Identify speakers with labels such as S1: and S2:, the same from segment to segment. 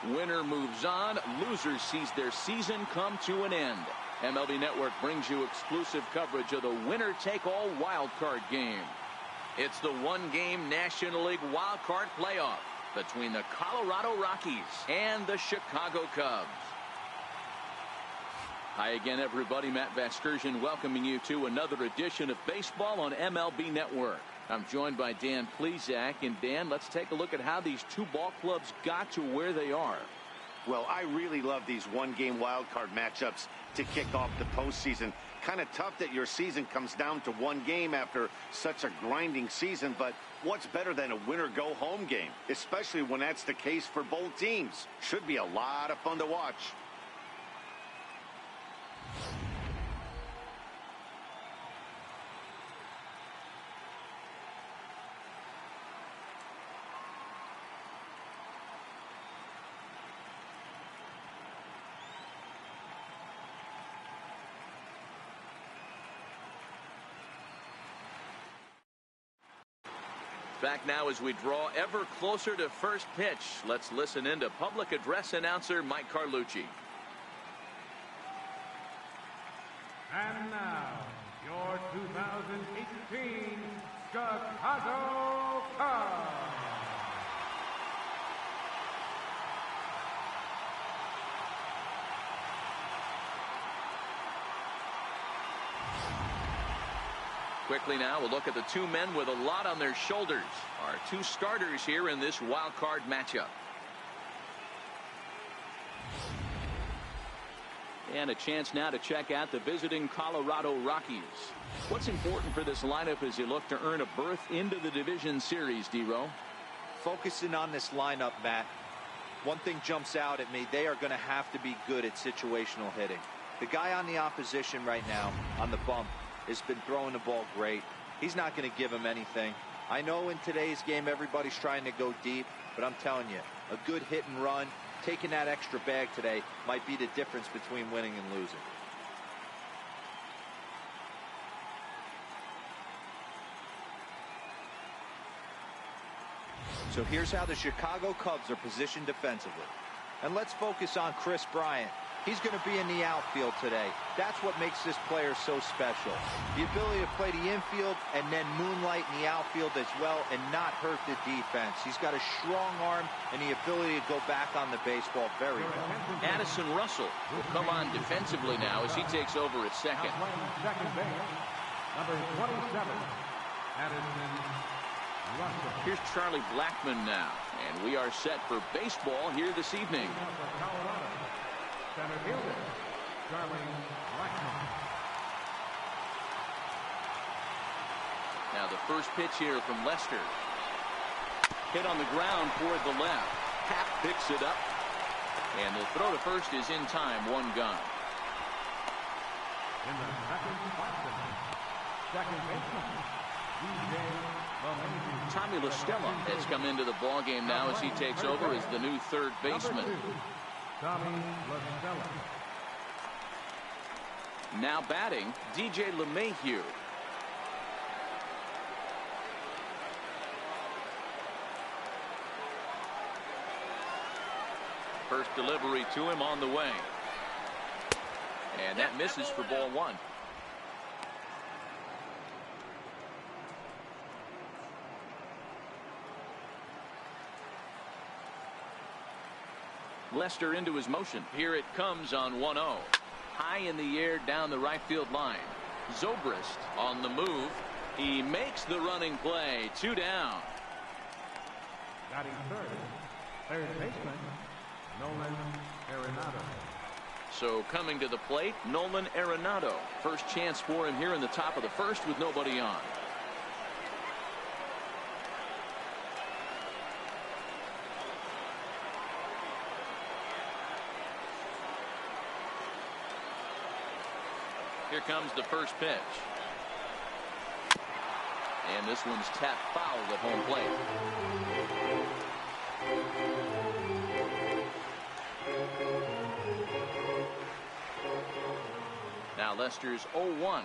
S1: Winner moves on. Loser sees their season come to an end. MLB Network brings you exclusive coverage of the winner-take-all wild card game. It's the one-game National League wild card playoff between the Colorado Rockies and the Chicago Cubs. Hi again, everybody. Matt Vasgersian welcoming you to another edition of baseball on MLB Network. I'm joined by Dan Plesac. And Dan, let's take a look at how these two ball clubs got to where they are.
S2: Well, I really love these one-game wild card matchups to kick off the postseason. Kind of tough that your season comes down to one game after such a grinding season, but what's better than a winner-go-home game, especially when that's the case for both teams? Should be a lot of fun to watch.
S1: Back now as we draw ever closer to first pitch. Let's listen in to public address announcer Mike Carlucci.
S3: And now, your 2018 Chicago Cubs.
S1: Quickly now, we'll look at the two men with a lot on their shoulders. Our two starters here in this wild card matchup. And a chance now to check out the visiting Colorado Rockies. What's important for this lineup as you look to earn a berth into the division series, D-Row?
S4: Focusing on this lineup, Matt, one thing jumps out at me. They are going to have to be good at situational hitting. The guy on the opposition right now on the bump has been throwing the ball great. He's not going to give him anything. I know in today's game everybody's trying to go deep, but I'm telling you, a good hit and run, taking that extra bag today might be the difference between winning and losing. So here's how the Chicago Cubs are positioned defensively. And let's focus on Kris Bryant. He's going to be in the outfield today. That's what makes this player so special. The ability to play the infield and then moonlight in the outfield as well and not hurt the defense. He's got a strong arm and the ability to go back on the baseball very well.
S1: Addison Russell will come on defensively now as he takes over at second.
S3: Second base, number 27, Addison Russell.
S1: Here's Charlie Blackmon now, and we are set for baseball here this evening.
S3: Center fielder, Charlie Blackmon.
S1: Now the first pitch here from Lester. Hit on the ground toward the left. Happ picks it up. And the throw to first is in time. One gun.
S3: In the second spot, second baseman,
S1: Tommy La Stella has come into the ball game now as he takes over as the new third baseman.
S3: Tommy La Stella.
S1: Now batting, DJ LeMahieu. First delivery to him on the way. And that misses for ball one. Lester into his motion. Here it comes on 1-0. High in the air down the right field line. Zobrist on the move. He makes the running play. 2 down.
S3: Batting third baseman, Nolan Arenado.
S1: So coming to the plate, Nolan Arenado. First chance for him here in the top of the first with nobody on. Here comes the first pitch. And this one's tapped foul at home plate. Now Lester's 0-1.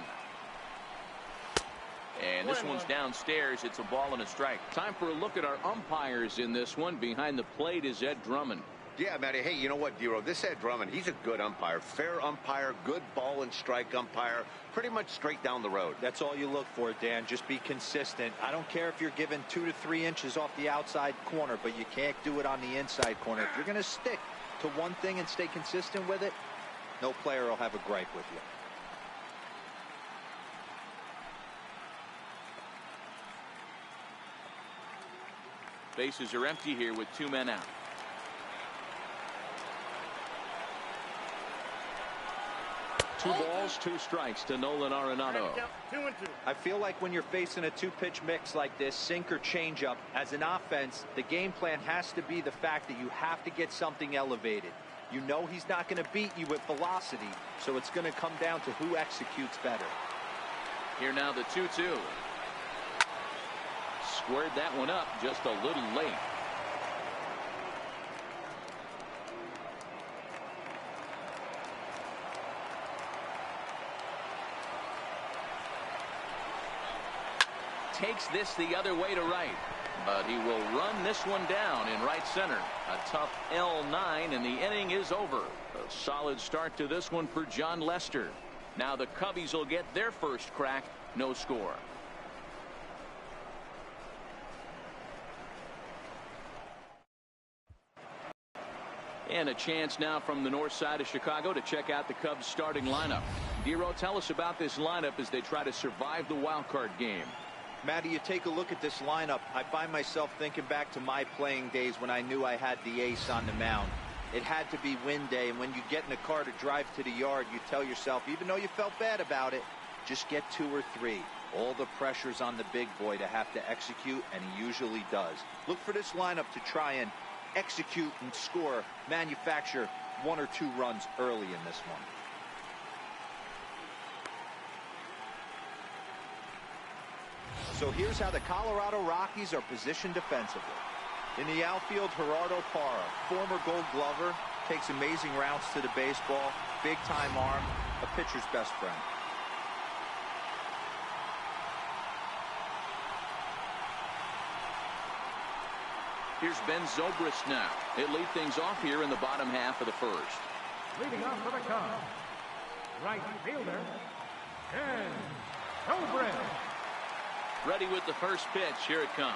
S1: And this one's downstairs. It's a ball and a strike. Time for a look at our umpires in this one. Behind the plate is Ed Drummond.
S2: Yeah, Matty. Hey, you know what, Dero? This Ed Drummond, he's a good umpire. Fair umpire, good ball and strike umpire. Pretty much straight down the road.
S4: That's all you look for, Dan. Just be consistent. I don't care if you're given 2 to 3 inches off the outside corner, but you can't do it on the inside corner. If you're going to stick to one thing and stay consistent with it, no player will have a gripe with you.
S1: Bases are empty here with 2 men out. Two balls, 2 strikes to Nolan Arenado.
S3: 2-2.
S4: I feel like when you're facing a 2-pitch mix like this, sink or changeup, as an offense, the game plan has to be the fact that you have to get something elevated. You know he's not going to beat you with velocity, so it's going to come down to who executes better.
S1: Here now the 2-2. Squared that one up just a little late. Takes this the other way to right, but he will run this one down in right center. A tough L9, and the inning is over. A solid start to this one for John Lester. Now the Cubbies will get their first crack. No score. And a chance now from the north side of Chicago to check out the Cubs starting lineup. Dero, tell us about this lineup as they try to survive the wild card game.
S4: Matty, you take a look at this lineup. I find myself thinking back to my playing days when I knew I had the ace on the mound. It had to be win day, and when you get in the car to drive to the yard, you tell yourself, even though you felt bad about it, just get 2 or 3. All the pressure's on the big boy to have to execute, and he usually does. Look for this lineup to try and execute and score, manufacture 1 or 2 runs early in this one. So here's how the Colorado Rockies are positioned defensively. In the outfield, Gerardo Parra, former Gold Glover, takes amazing routes to the baseball, big-time arm, a pitcher's best friend.
S1: Here's Ben Zobrist now. He'll lead things off here in the bottom half of the first.
S3: Leading off for the Cubs, right fielder, Ben Zobrist.
S1: Ready with the first pitch. Here it comes.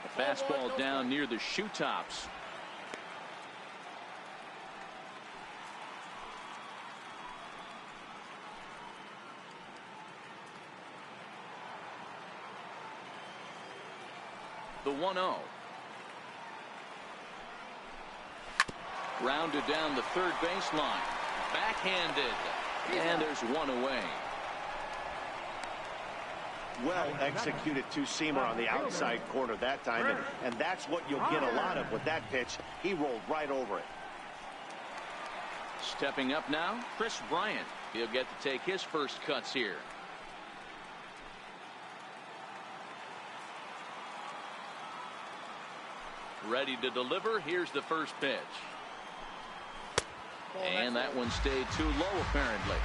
S1: A fastball down near the shoe tops. The 1-0. Rounded down the third baseline. Backhanded. And there's one away.
S2: Well executed two-seamer on the outside corner that time, and that's what you'll get a lot of with that pitch. He rolled right over it.
S1: Stepping up now, Chris Bryant. He'll get to take his first cuts here. Ready to deliver. Here's the first pitch. And that one stayed too low, apparently.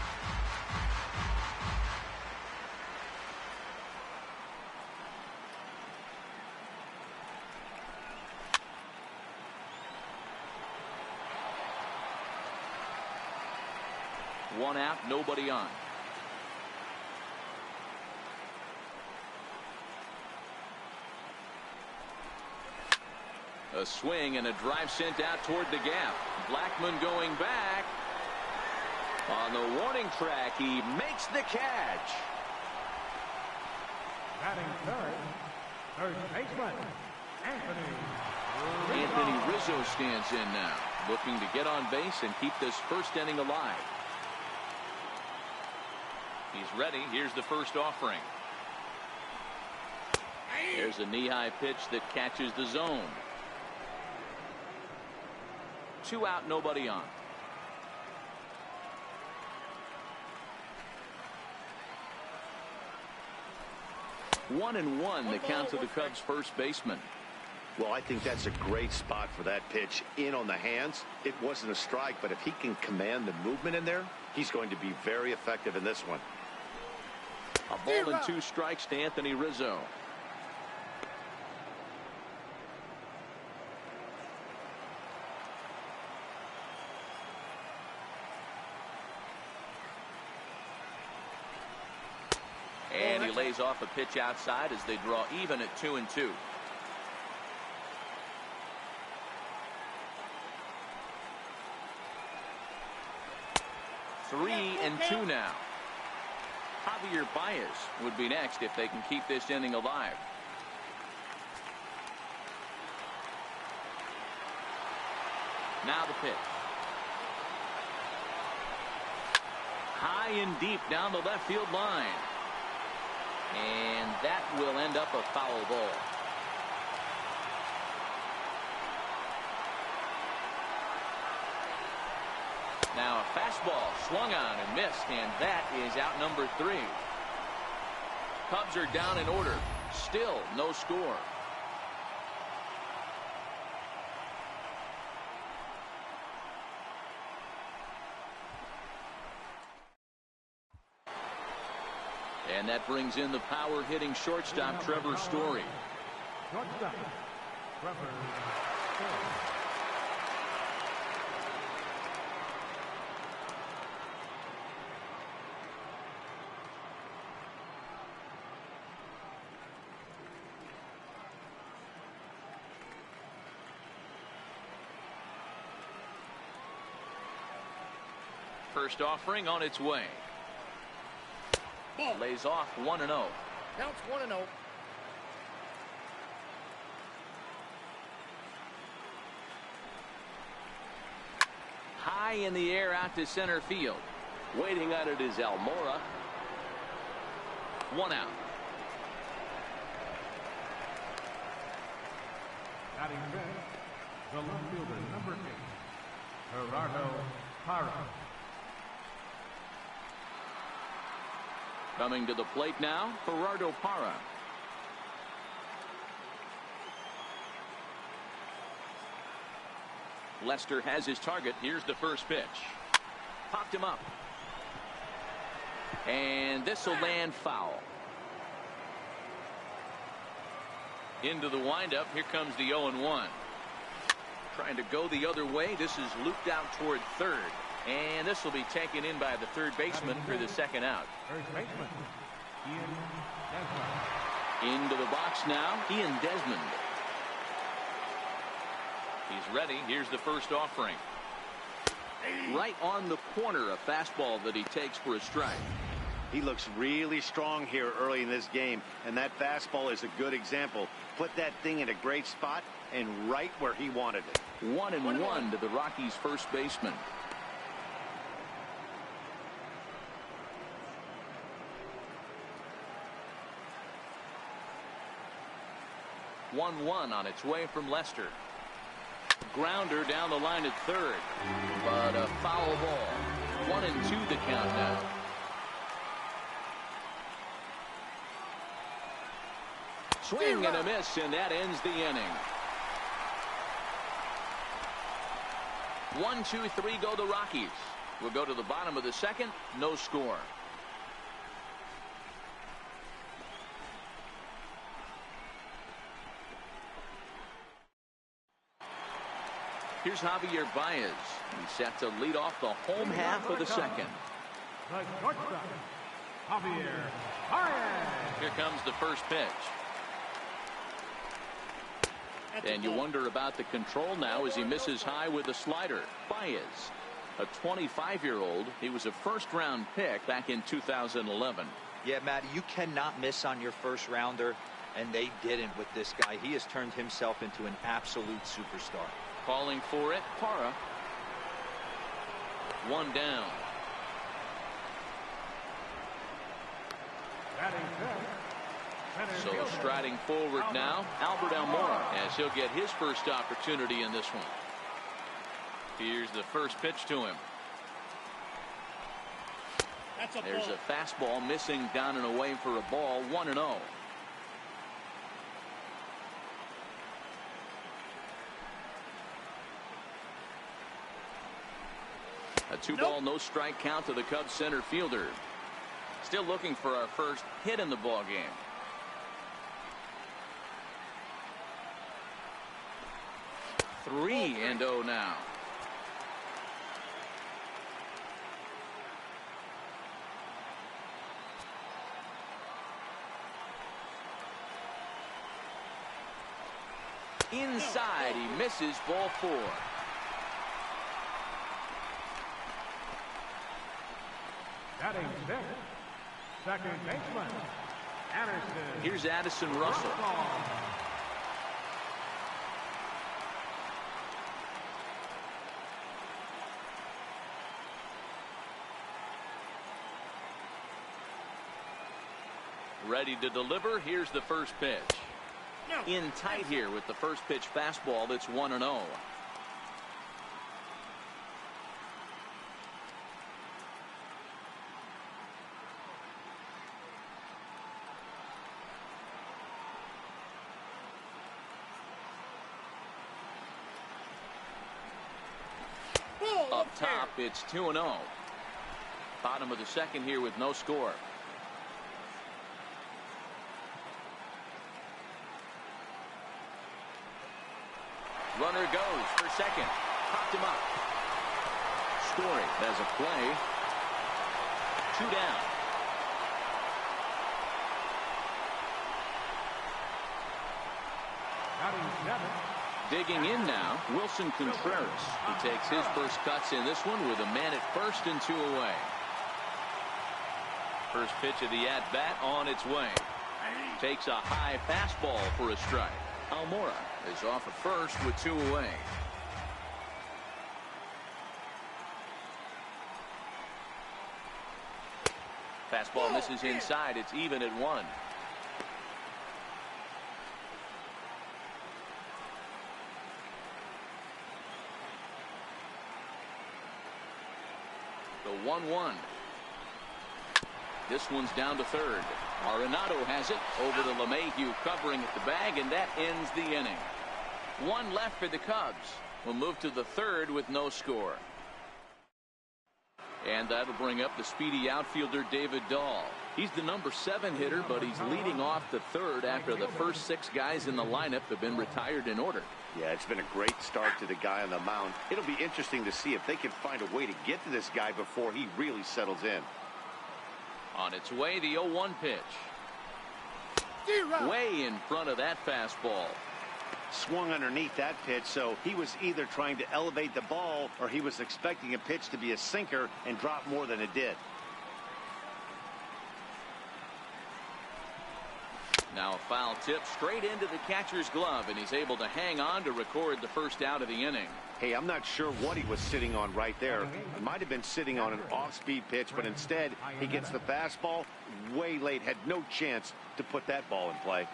S1: One out, nobody on. A swing and a drive sent out toward the gap. Blackmon going back. On the warning track, he makes the catch.
S3: Batting third baseman,
S1: Anthony Rizzo stands in now, looking to get on base and keep this first inning alive. He's ready. Here's the first offering. There's a knee-high pitch that catches the zone. 2 out, nobody on. One and one, the count to the Cubs' first baseman.
S2: Well, I think that's a great spot for that pitch. In on the hands. It wasn't a strike, but if he can command the movement in there, he's going to be very effective in this one.
S1: A ball and 2 strikes to Anthony Rizzo. he lays off a pitch outside as they draw even at 2-2. Three and two now. Javier Baez would be next if they can keep this inning alive. Now the pitch. High and deep down the left field line. And that will end up a foul ball. Now a fastball swung on and missed, and that is out number 3. Cubs are down in order. Still no score. And that brings in the power hitting shortstop Trevor Story.
S3: Shortstop, Trevor Story.
S1: First offering on its way.
S5: Ball.
S1: Lays off 1-0.
S5: Counts 1-0.
S1: High in the air out to center field. Waiting on it is Almora. 1 out.
S3: Batting fifth, the left fielder, number 8, Gerardo Parra.
S1: Coming to the plate now, Gerardo Parra. Lester has his target. Here's the first pitch. Popped him up. And this will land foul. Into the windup. Here comes the 0-1. Trying to go the other way. This is looped out toward third. And this will be taken in by the third baseman for the second out.
S3: First baseman, Ian Desmond.
S1: Into the box now, Ian Desmond. He's ready. Here's the first offering. Right on the corner, a fastball that he takes for a strike.
S2: He looks really strong here early in this game, and that fastball is a good example. Put that thing in a great spot and right where he wanted it.
S1: 1-1 to the Rockies' first baseman. One on its way from Lester. Grounder down the line at third, but a foul ball. 1-2 the count now. Swing and a miss, and that ends the inning. 1, 2, 3 go the Rockies. We'll go to the bottom of the second. No score. Here's Javier Baez. He's set to lead off the home half of the second.
S3: The shortstop, Javier Baez.
S1: Here comes the first pitch. And you wonder about the control now as he misses high with a slider. Baez, a 25-year-old. He was a first-round pick back in 2011.
S4: Yeah, Matt, you cannot miss on your first rounder, and they didn't with this guy. He has turned himself into an absolute superstar.
S1: Calling for it, Parra. 1 down.
S3: Batting fifth, center
S1: So
S3: fielder,
S1: striding forward now, Albert Almora, as he'll get his first opportunity in this one. Here's the first pitch to him. There's a fastball missing down and away for a ball. 1-0. A 2-ball, no strike count to the Cubs center fielder. Still looking for our first hit in the ball game. Three and 0 now. Inside, he misses, ball 4.
S3: Batting sixth, second baseman, Anderson.
S1: Here's Addison Russell. Ready to deliver. Here's the first pitch. In tight here with the first pitch fastball that's 1-0. Up top, it's 2-0. Bottom of the second here with no score. Runner goes for second. Popped him up. Story has a play. 2 down. Digging in now, Wilson Contreras. He takes his first cuts in this one with a man at first and 2 away. First pitch of the at-bat on its way. Takes a high fastball for a strike. Almora is off at first with 2 away. Fastball misses inside. It's even at 1. The 1-1. This one's down to third. Arenado has it over to LeMahieu, covering at the bag, and that ends the inning. 1 left for the Cubs. We'll move to the third with no score. And that'll bring up the speedy outfielder David Dahl. He's the number 7 hitter, but he's leading off the third after the first 6 guys in the lineup have been retired in order.
S2: Yeah, it's been a great start to the guy on the mound. It'll be interesting to see if they can find a way to get to this guy before he really settles in.
S1: On its way, the 0-1 pitch. Way in front of that fastball.
S2: Swung underneath that pitch, so he was either trying to elevate the ball or he was expecting a pitch to be a sinker and drop more than it did.
S1: Now a foul tip straight into the catcher's glove, and he's able to hang on to record the first out of the inning.
S2: Hey, I'm not sure what he was sitting on right there. He might have been sitting on an off-speed pitch, but instead he gets the fastball way late. Had no chance to put that ball in play.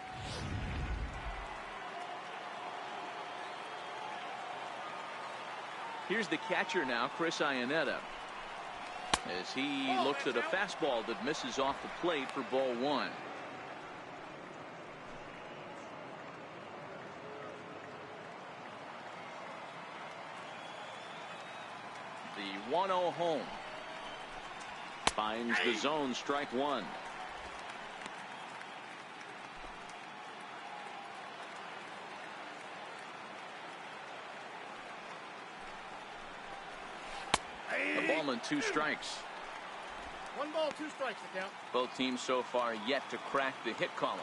S1: Here's the catcher now, Chris Iannetta, as he looks at a fastball that misses off the plate for ball 1. The 1-0 home. Finds the zone, strike 1. The ball and 2 strikes.
S5: 1 ball, 2 strikes to count.
S1: Both teams so far yet to crack the hit column.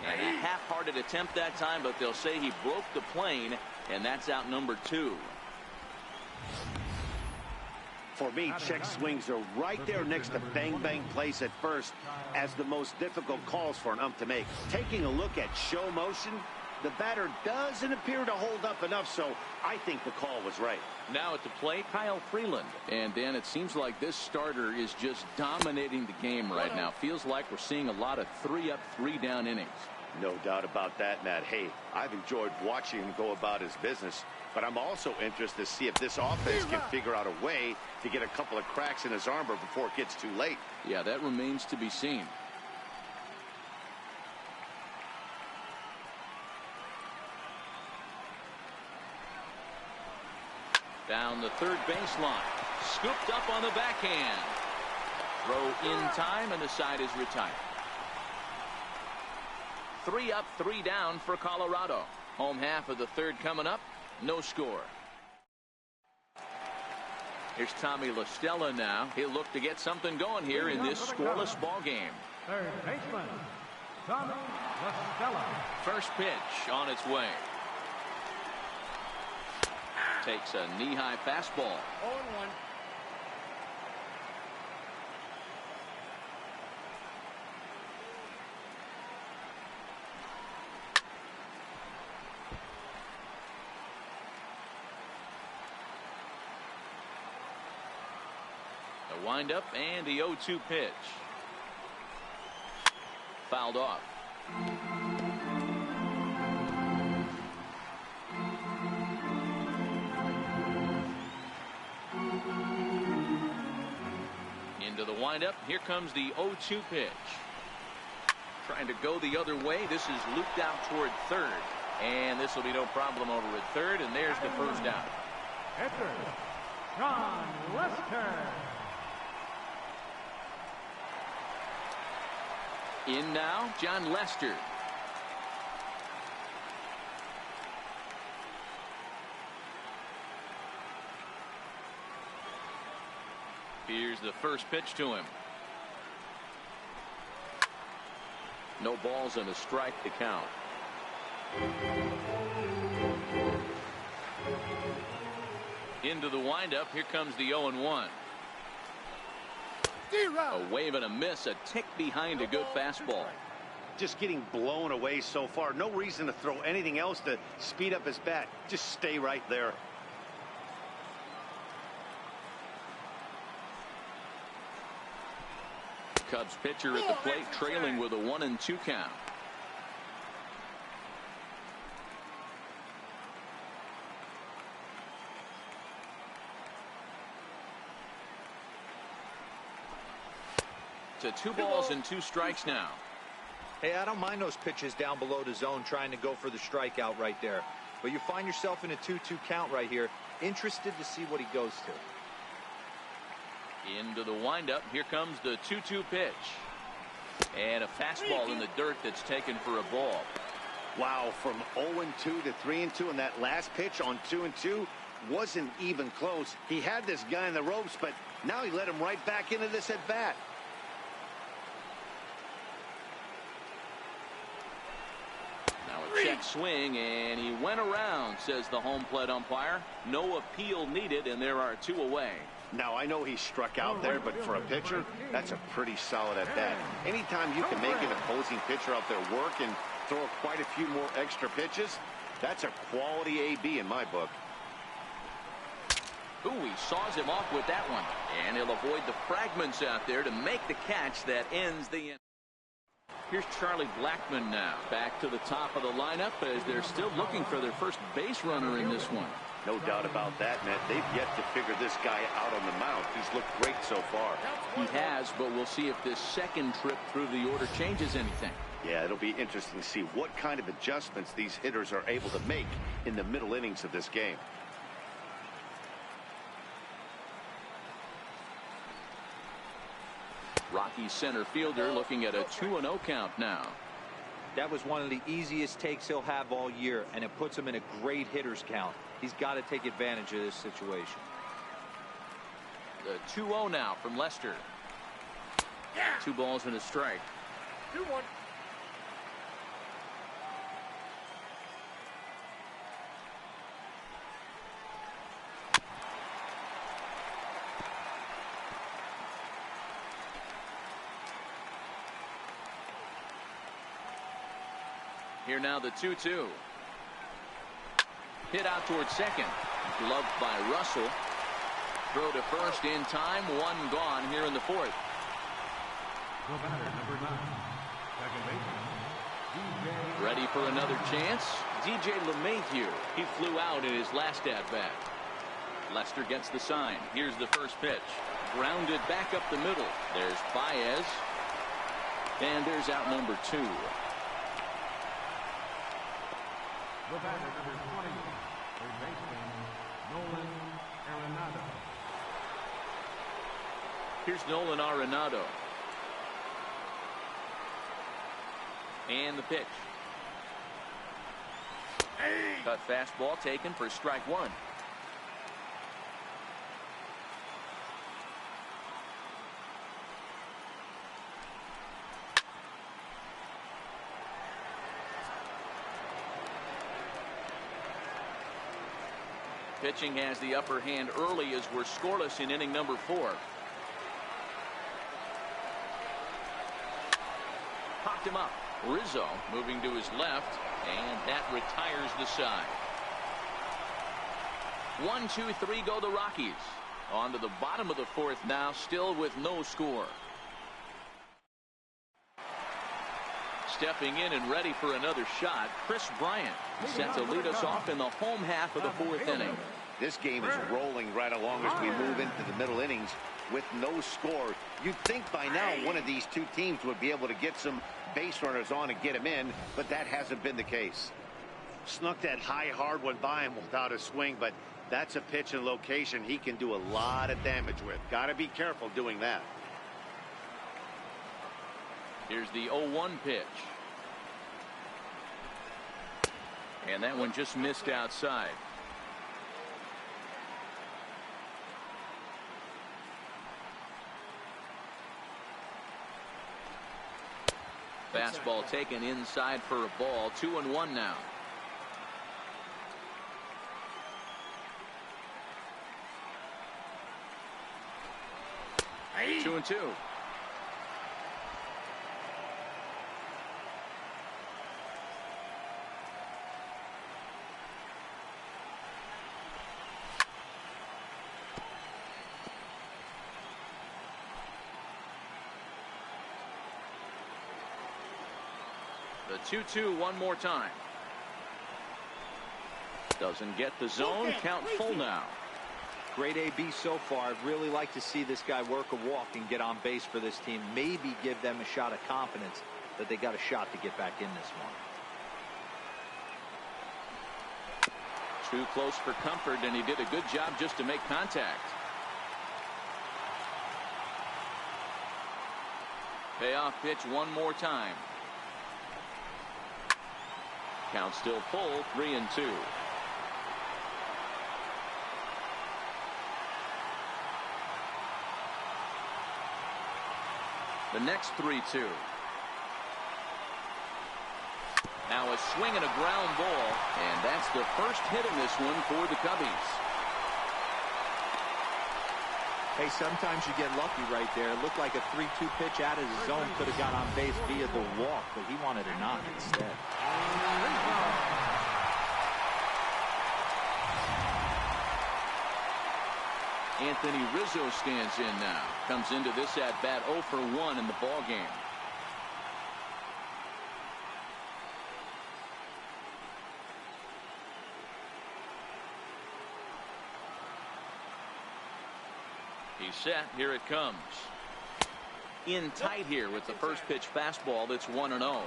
S1: And a half-hearted attempt that time, but they'll say he broke the plane, and that's out number 2.
S2: For me, check swings are right there next to bang-bang plays at first as the most difficult calls for an ump to make. Taking a look at show motion, the batter doesn't appear to hold up enough, so I think the call was right.
S1: Now at the plate, Kyle Freeland. And Dan, it seems like this starter is just dominating the game right now. Feels like we're seeing a lot of 3-up, 3-down innings.
S2: No doubt about that, Matt. Hey, I've enjoyed watching him go about his business, but I'm also interested to see if this offense can figure out a way to get a couple of cracks in his armor before it gets too late.
S1: Yeah, that remains to be seen. Down the third baseline. Scooped up on the backhand. Throw in time, and the side is retired. 3 up, 3 down for Colorado. Home half of the third coming up. No score. Here's Tommy La Stella now. He'll look to get something going here in this scoreless ball game.
S3: Third baseman, Tommy LaStella.
S1: First pitch on its way. Takes a knee-high fastball.
S5: 0-1.
S1: The windup and the 0-2 pitch. Fouled off. Into the windup. Here comes the 0-2 pitch. Trying to go the other way. This is looped out toward third. And this will be no problem over at third. And there's the first out.
S3: Pitcher, John Lester.
S1: In now, John Lester. Here's the first pitch to him. No balls and a strike to count. Into the windup. Here comes the 0-1. A wave and a miss, a tick behind a good fastball.
S2: Just getting blown away so far. No reason to throw anything else to speed up his bat. Just stay right there.
S1: Cubs pitcher at the plate, trailing with a 1-2 count. To 2 balls and 2 strikes now.
S4: Hey, I don't mind those pitches down below the zone trying to go for the strikeout right there. But you find yourself in a 2-2 count right here. Interested to see what he goes to.
S1: Into the windup. Here comes the 2-2 pitch. And a fastball in the dirt that's taken for a ball.
S2: Wow, from 0-2 to 3-2, and that last pitch on 2-2 wasn't even close. He had this guy in the ropes, but now he let him right back into this at bat.
S1: Check swing, and he went around, says the home plate umpire. No appeal needed, and there are 2 away.
S2: Now, I know he struck out there, but for a pitcher, that's a pretty solid at bat. Anytime you can make an opposing pitcher out there work and throw quite a few more extra pitches, that's a quality AB in my book.
S1: Ooh, he saws him off with that one, and he'll avoid the fragments out there to make the catch that ends the inning. Here's Charlie Blackmon now, back to the top of the lineup as they're still looking for their first base runner in this one.
S2: No doubt about that, Matt. They've yet to figure this guy out on the mound. He's looked great so far.
S1: He has, but we'll see if this second trip through the order changes anything.
S2: Yeah, it'll be interesting to see what kind of adjustments these hitters are able to make in the middle innings of this game.
S1: Rockies center fielder looking at a 2-0 count now.
S4: That was one of the easiest takes he'll have all year, and it puts him in a great hitter's count. He's got to take advantage of this situation.
S1: The 2-0 now from Lester. 2 balls and a strike.
S5: 2-1.
S1: Here now the 2-2. Hit out towards second. Gloved by Russell. Throw to first in time. 1 gone here in the 4th.
S3: The batter, number 9, second baseman, DJ.
S1: Ready for another chance. DJ LeMahieu. He flew out in his last at-bat. Lester gets the sign. Here's the first pitch. Grounded back up the middle. There's Baez. And there's out number 2.
S3: The batter, number 20, third baseman, Nolan Arenado.
S1: Here's Nolan Arenado. And the pitch. Cut fastball taken for strike 1. Pitching has the upper hand early as we're scoreless in inning number 4. Popped him up. Rizzo moving to his left, and that retires the side. 1, 2, 3 go the Rockies. On to the bottom of the 4th now, still with no score. Stepping in and ready for another shot, Bryant set to lead us off in the home half of the 4th inning.
S2: This game is rolling right along as we move into the middle innings with no score. You'd think by now one of these two teams would be able to get some base runners on and get them in, but that hasn't been the case. Snuck that high hard one by him without a swing, but that's a pitch and location he can do a lot of damage with. Got to be careful doing that.
S1: Here's the 0-1 pitch. And that one just missed outside. Fastball taken inside for a ball. 2-1 now. Hey. 2-2. The 2-2 one more time. Doesn't get the zone. Count full now.
S4: Great AB so far. I'd really like to see this guy work a walk and get on base for this team. Maybe give them a shot of confidence that they got a shot to get back in this one.
S1: Too close for comfort, and he did a good job just to make contact. Payoff pitch one more time. Count still full. 3-2. The next 3-2. Now a swing and a ground ball, and that's the first hit in this one for the Cubbies.
S4: Hey, sometimes you get lucky right there. It looked like a 3-2 pitch out of his zone could have got on base via the walk, but he wanted a knock instead.
S1: Anthony Rizzo stands in now. Comes into this at bat 0 for 1 in the ball game. He's set. Here it comes. In tight here with the first pitch fastball. That's 1-0.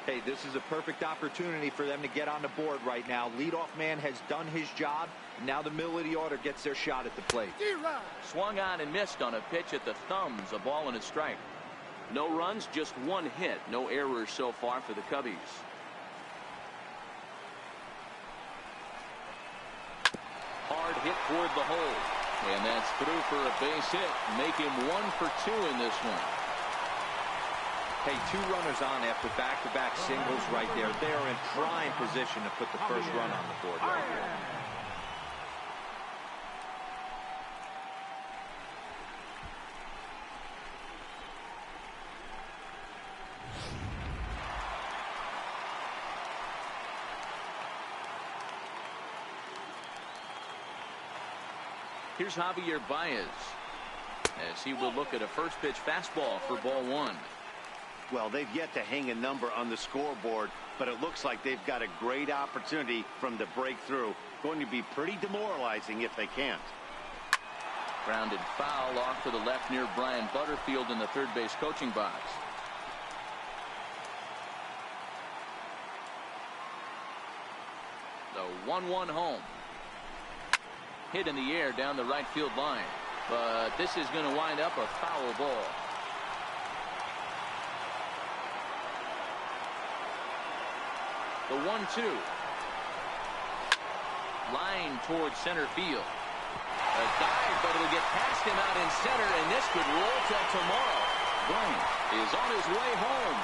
S4: Hey, this is a perfect opportunity for them to get on the board right now. Leadoff man has done his job. Now the middle of the order gets their shot at the plate.
S1: Swung on and missed on a pitch at the thumbs. A ball and a strike. No runs, just one hit. No errors so far for the Cubbies. Hard hit toward the hole. And that's through for a base hit. Make him 1 for 2 in this one.
S4: Hey, 2 runners on after back-to-back singles right there. They are in prime position to put the first run on the board right here.
S1: Here's Javier Baez as he will look at a first pitch fastball for ball 1.
S2: Well, they've yet to hang a number on the scoreboard, but it looks like they've got a great opportunity from the breakthrough. Going to be pretty demoralizing if they can't.
S1: Grounded foul off to the left near Brian Butterfield in the third base coaching box. The 1-1 home. Hit in the air down the right field line, but this is going to wind up a foul ball. The 1-2. Line towards center field. A dive, but it'll get past him out in center, and this could roll till tomorrow. Bryant is on his way home.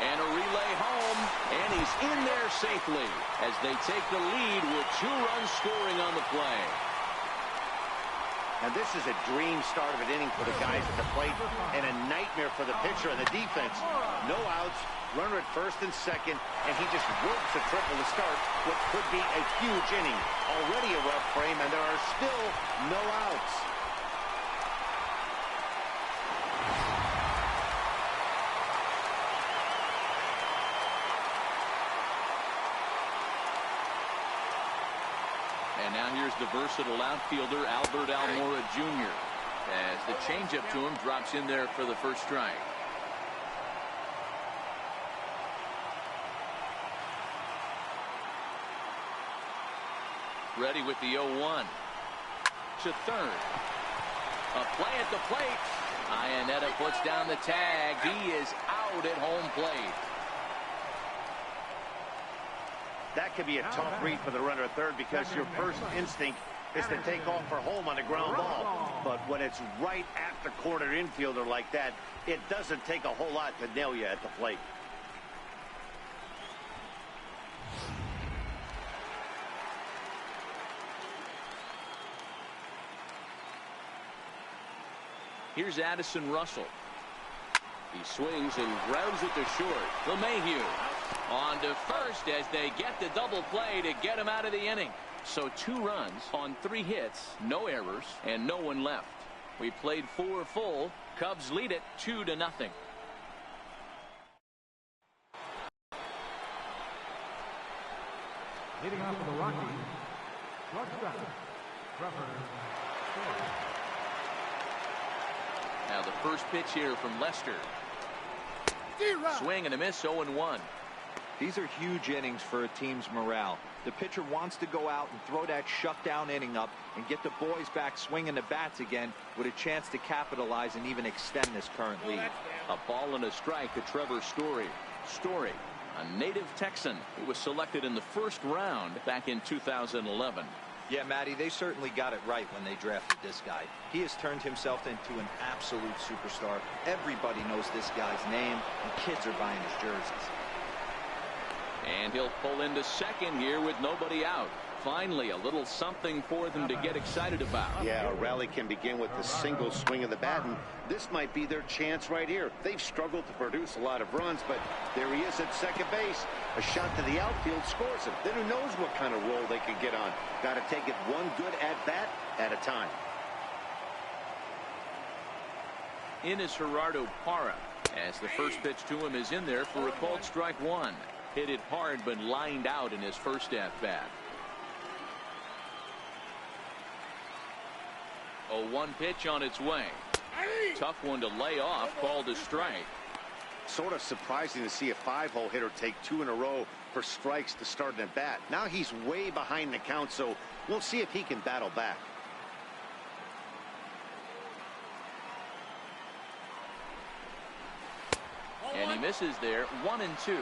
S1: And a relay home, and he's in there safely as they take the lead with 2 runs scoring on the play.
S2: And this is a dream start of an inning for the guys at the plate and a nightmare for the pitcher and the defense. No outs, runner at first and second, and he just works a triple to start what could be a huge inning. Already a rough frame, and there are still no outs.
S1: And now here's the versatile outfielder, Albert Almora Jr. as the changeup to him drops in there for the first strike. Ready with the 0-1. To third. A play at the plate. Iannetta puts down the tag. He is out at home plate.
S2: That could be a tough read for the runner at third because your first instinct is to take off for home on a ground ball. But when it's right at the corner infielder like that, it doesn't take a whole lot to nail you at the plate.
S1: Here's Addison Russell. He swings and grounds it to short. LeMahieu on to first as they get the double play to get him out of the inning. So 2 runs on 3 hits, no errors, and no one left. We played 4 full. Cubs lead it 2-0.
S3: Leading off for the Rockies, shortstop, Trevor Story.
S1: Now the first pitch here from Lester. Swing and a miss, 0-1.
S4: These are huge innings for a team's morale. The pitcher wants to go out and throw that shutdown inning up and get the boys back swinging the bats again with a chance to capitalize and even extend this current lead.
S1: A ball and a strike to Trevor Story. Story, a native Texan who was selected in the first round back in 2011.
S4: Yeah, Matty, they certainly got it right when they drafted this guy. He has turned himself into an absolute superstar. Everybody knows this guy's name, and kids are buying his jerseys.
S1: And he'll pull into second here with nobody out. Finally, a little something for them to get excited about.
S2: Yeah, a rally can begin with a single swing of the bat, and this might be their chance right here. They've struggled to produce a lot of runs, but there he is at second base. A shot to the outfield scores him. Then who knows what kind of roll they could get on. Got to take it one good at-bat at a time.
S1: In is Gerardo Parra as the first pitch to him is in there for a called strike 1. Hit it hard but lined out in his first at-bat. 0-1 pitch on its way. Tough one to lay off, called a strike.
S2: Sort of surprising to see a 5-hole hitter take 2 in a row for strikes to start an at-bat. Now he's way behind the count, so we'll see if he can battle back.
S1: And he misses there, 1-2.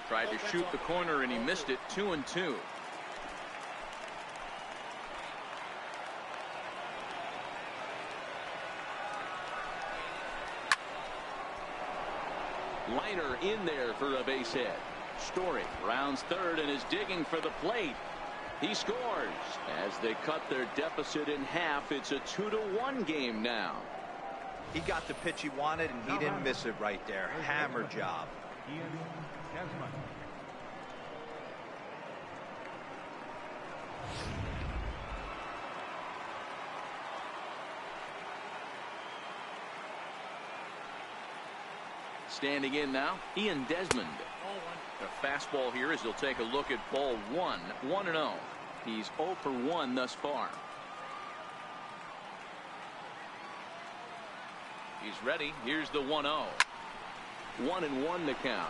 S1: Tried to shoot the corner and he missed it, 2-2. Liner in there for a base hit. Story rounds third and is digging for the plate. He scores as they cut their deficit in half. It's a 2-1 game now.
S4: He got the pitch he wanted and he didn't miss it right there. Hammer job.
S1: Standing in now, Ian Desmond. A fastball here as he'll take a look at ball 1. 1-0. He's 0 for 1 thus far. He's ready. Here's the 1-0. 1-1 the count.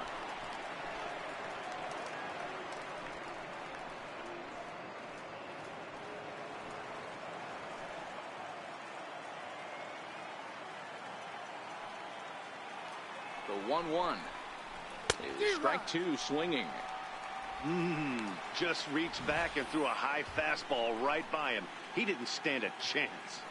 S1: The 1-1. Strike two swinging.
S2: Just reached back and threw a high fastball right by him. He didn't stand a chance.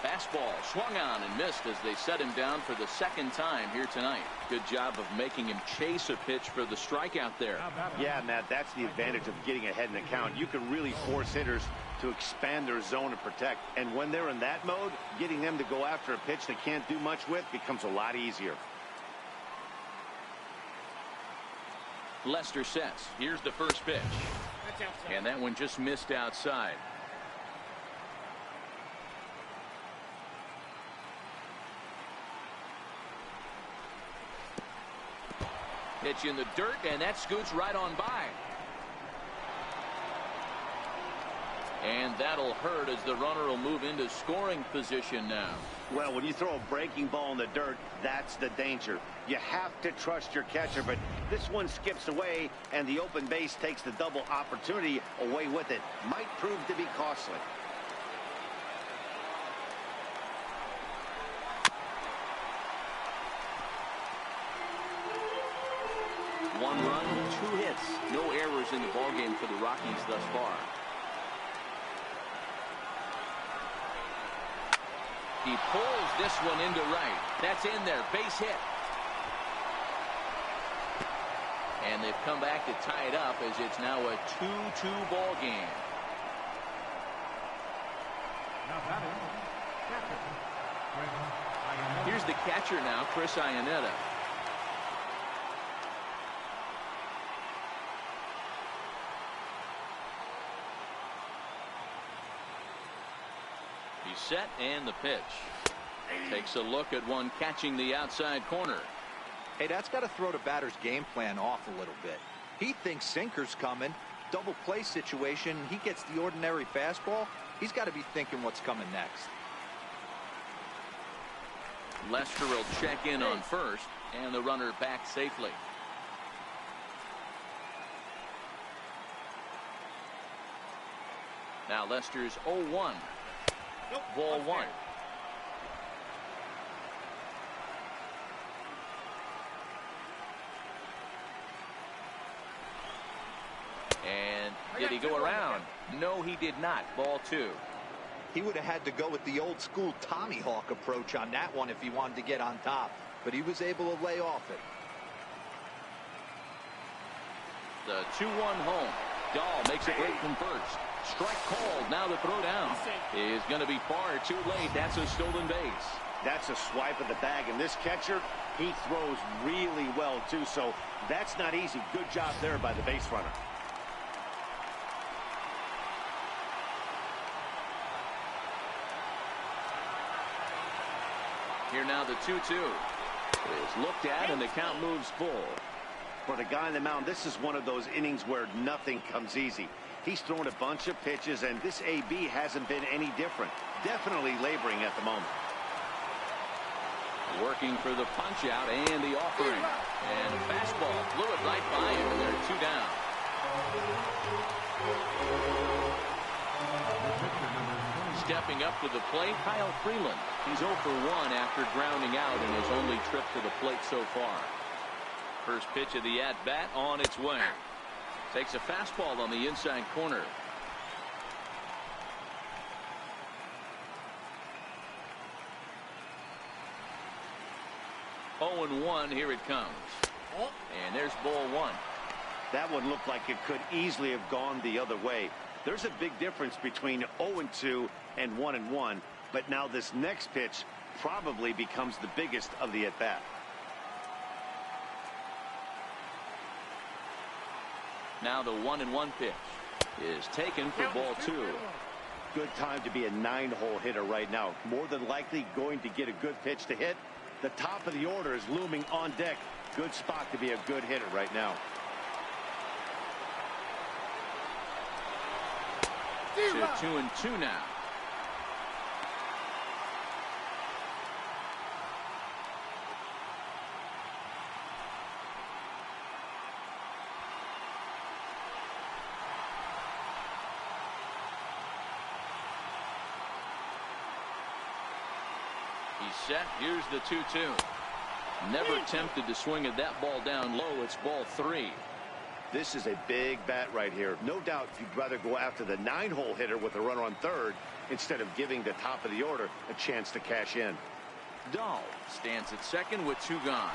S1: Fastball swung on and missed as they set him down for the second time here tonight. Good job of making him chase a pitch for the strikeout there.
S2: Yeah, Matt, that's the advantage of getting ahead in the count. You can really force hitters to expand their zone and protect. And when they're in that mode, getting them to go after a pitch they can't do much with becomes a lot easier.
S1: Lester sets. Here's the first pitch. And that one just missed outside. Pitch in the dirt, and that scoots right on by. And that'll hurt as the runner will move into scoring position now.
S2: Well, when you throw a breaking ball in the dirt, that's the danger. You have to trust your catcher, but this one skips away, and the open base takes the double opportunity away with it. Might prove to be costly.
S1: One run, 2 hits. No errors in the ballgame for the Rockies thus far. He pulls this one into right. That's in there. Base hit. And they've come back to tie it up as it's now a 2-2 ball game. Here's the catcher now, Chris Iannetta. He's set, and the pitch. Takes a look at one catching the outside corner.
S4: Hey, that's got to throw the batter's game plan off a little bit. He thinks sinker's coming. Double play situation. He gets the ordinary fastball. He's got to be thinking what's coming next.
S1: Lester will check in on first, and the runner back safely. Now Lester's 0-1. Ball one. And did he go around? No, he did not. Ball two.
S4: He would have had to go with the old school Tommy Hawk approach on that one if he wanted to get on top, but he was able to lay off it.
S1: The 2-1 home. Dahl makes a break from first. Strike called. Now the throw down is going to be far too late. That's a stolen base.
S2: That's a swipe of the bag, and this catcher, he throws really well too, so that's not easy. Good job there by the base runner.
S1: Here now the 2-2 is looked at, and the count moves full.
S2: For the guy on the mound, this is one of those innings where nothing comes easy. He's thrown a bunch of pitches, and this AB hasn't been any different. Definitely laboring at the moment.
S1: Working for the punch out and the offering. And a fastball flew it right by him, and they're 2 down. Stepping up to the plate, Kyle Freeland. He's 0 for 1 after grounding out in his only trip to the plate so far. First pitch of the at-bat on its way. Takes a fastball on the inside corner. Oh and 1, here it comes. And there's ball one.
S2: That one looked like it could easily have gone the other way. There's a big difference between 0-2 and 1-1, but now this next pitch probably becomes the biggest of the at-bat.
S1: Now the 1-1 pitch is taken for ball two.
S2: Good time to be a 9-hole hitter right now. More than likely going to get a good pitch to hit. The top of the order is looming on deck. Good spot to be a good hitter right now.
S1: To 2-2 now. set. Here's the 2-2. Never tempted to swing at that ball down low. It's ball 3.
S2: This is a big bat right here. No doubt you'd rather go after the 9-hole hitter with a runner on third instead of giving the top of the order a chance to cash in.
S1: Dahl stands at second with 2 gone.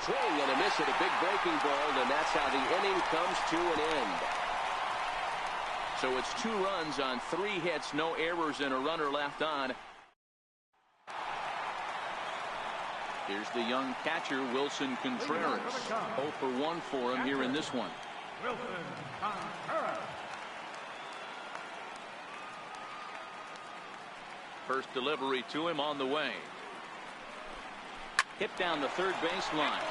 S6: Swing and a miss at a big breaking ball, and that's how the inning comes to an end.
S1: So it's 2 runs on 3 hits, no errors, and a runner left on. Here's the young catcher, Wilson Contreras. 0 for 1 for him here in this one.
S3: Wilson Contreras.
S1: First delivery to him on the way. Hit down the third baseline.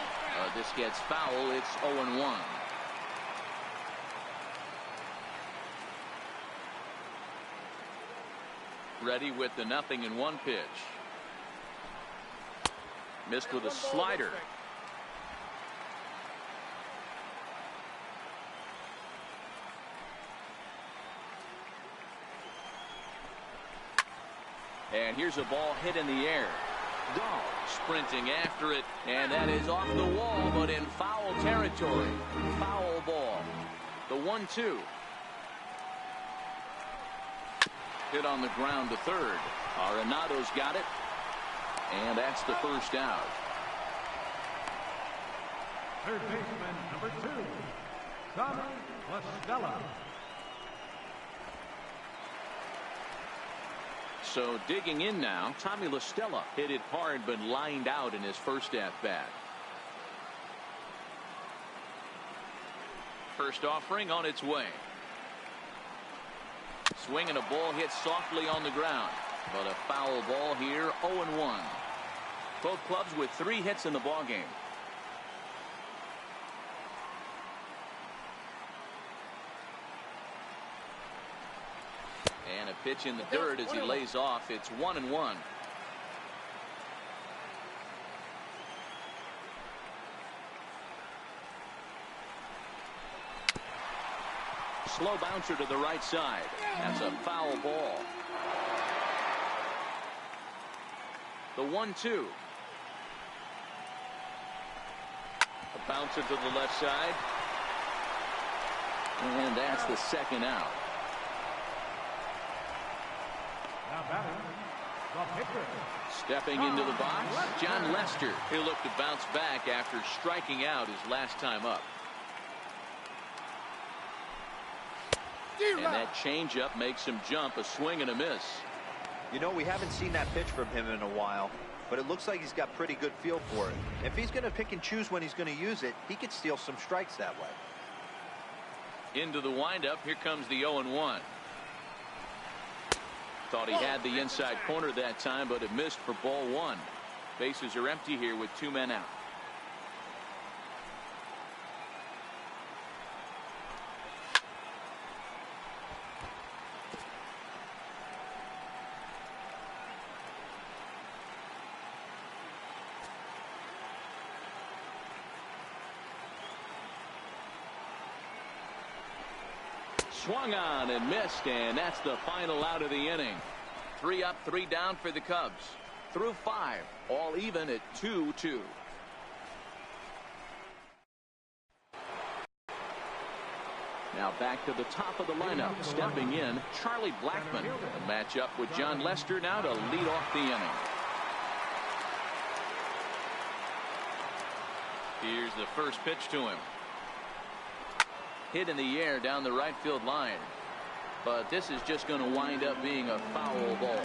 S1: This gets foul. It's 0-1. Ready with the 0-1 pitch. Missed with a slider. And here's a ball hit in the air. Dahl sprinting after it, and that is off the wall, but in foul territory. Foul ball. The 1-2. Hit on the ground to third. Arenado's got it, and that's the first out.
S3: Third baseman number 2, Tommy LaStella.
S1: So digging in now, Tommy LaStella hit it hard but lined out in his first at-bat. First offering on its way. Swing and a ball hit softly on the ground, but a foul ball here. 0-1. Both clubs with 3 hits in the ballgame. And a pitch in the dirt as he lays off. It's 1-1. Slow bouncer to the right side. That's a foul ball. The 1-2. A bouncer to the left side. And that's the second out.
S3: Now batting, the pitcher.
S1: Stepping into the box, John Lester. He'll look to bounce back after striking out his last time up. And that changeup makes him jump. A swing and a miss.
S4: You know, we haven't seen that pitch from him in a while, but it looks like he's got pretty good feel for it. If he's going to pick and choose when he's going to use it, he could steal some strikes that way.
S1: Into the windup. Here comes the 0-1. Thought he had the inside corner that time, but it missed for ball 1. Bases are empty here with 2 men out. Swung on and missed, and that's the final out of the inning. 3 up, 3 down for the Cubs. Through 5, all even at 2-2. Now back to the top of the lineup. Stepping in, Charlie Blackmon. A matchup with John Lester now to lead off the inning. Here's the first pitch to him. Hit in the air down the right field line. But this is just going to wind up being a foul ball.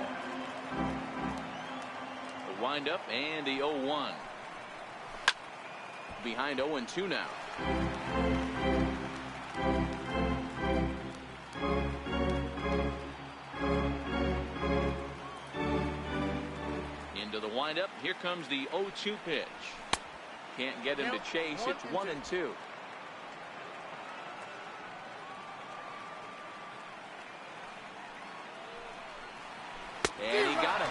S1: The windup and the 0-1. Behind 0-2 now. Into the windup. Here comes the 0-2 pitch. Can't get him to chase. It's 1-2. And he got it.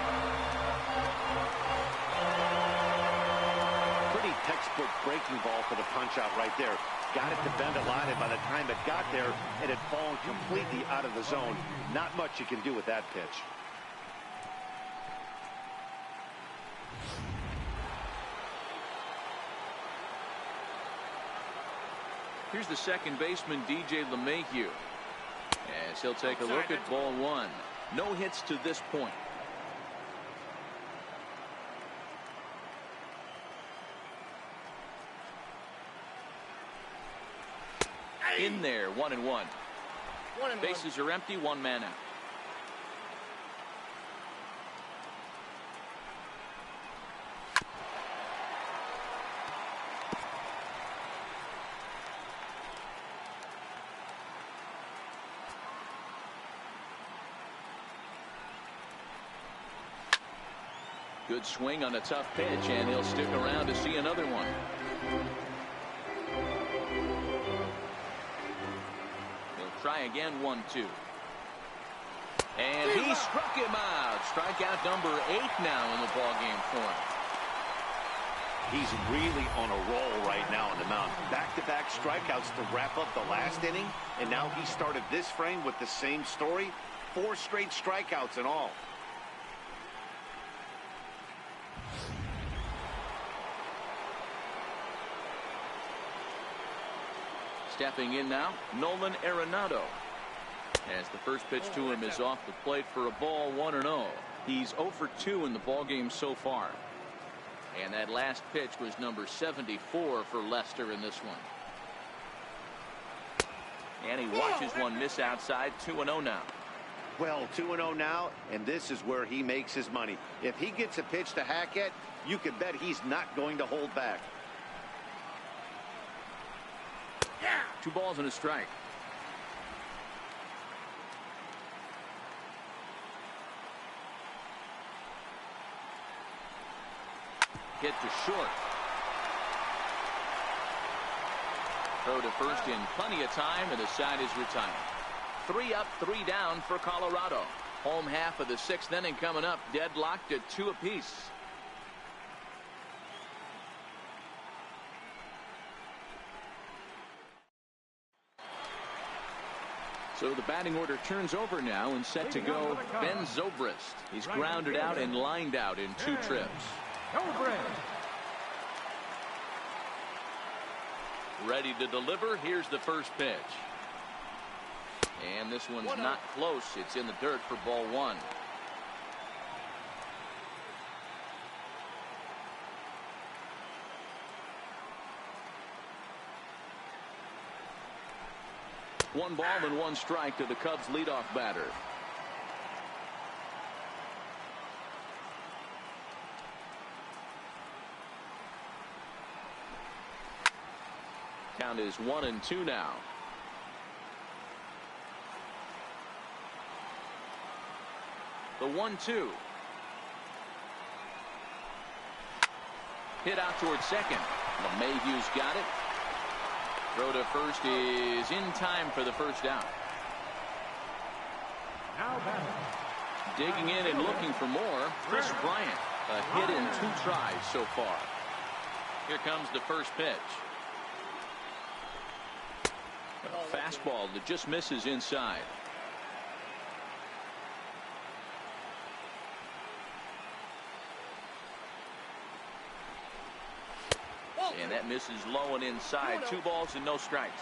S2: Pretty textbook breaking ball for the puncher. punch-out right there. Got it to bend a lot, and by the time it got there, it had fallen completely out of the zone. Not much you can do with that pitch.
S1: Here's the second baseman, DJ LeMahieu, as he'll take a look at ball one. No hits to this point. In there, 1-1. Bases are empty, one man out. Good swing on a tough pitch, and he'll stick around to see another one. He'll try again, 1-2. And he struck him out. Strikeout number 8 now in the ballgame for him.
S2: He's really on a roll right now on the mound. Back-to-back strikeouts to wrap up the last inning, and now he started this frame with the same story. 4 straight strikeouts in all.
S1: Stepping in now, Nolan Arenado. As the first pitch to him is off the plate for a ball, 1-0. He's 0 for 2 in the ballgame so far. And that last pitch was number 74 for Lester in this one. And he watches one miss outside, 2-0 now.
S2: Well, 2-0 now, and this is where he makes his money. If he gets a pitch to hack at, you can bet he's not going to hold back.
S1: 2 balls and a strike. Hit to short. Throw to first in plenty of time, and the side is retired. 3 up, 3 down for Colorado. Home half of the 6th inning coming up, deadlocked at 2 apiece. So the batting order turns over now, and set to go Ben Zobrist. He's grounded out and lined out in 2 trips. Ready to deliver. Here's the first pitch. And this one's not close. It's in the dirt for ball 1. One ball and 1 strike to the Cubs leadoff batter. Count is 1-2 now. The 1-2. Hit out towards second. LeMahieu's got it. Throw to first is in time for the first out.
S3: Now batting.
S1: Digging in and looking for more, Chris Bryant. A hit in 2 tries so far. Here comes the first pitch. A fastball that just misses inside. And that misses low and inside. 2 balls and no strikes.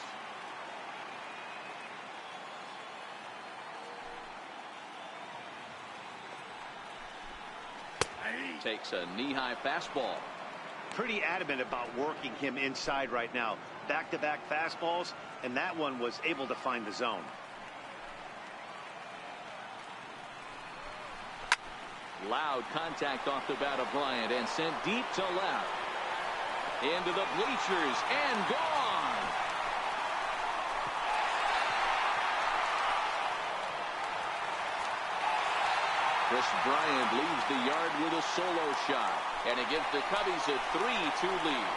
S1: Takes a knee-high fastball.
S2: Pretty adamant about working him inside right now. Back-to-back fastballs, and that one was able to find the zone.
S1: Loud contact off the bat of Bryant and sent deep to left. Into the bleachers and gone. Chris Bryant leaves the yard with a solo shot, and it gives the Cubbies a 3-2 lead.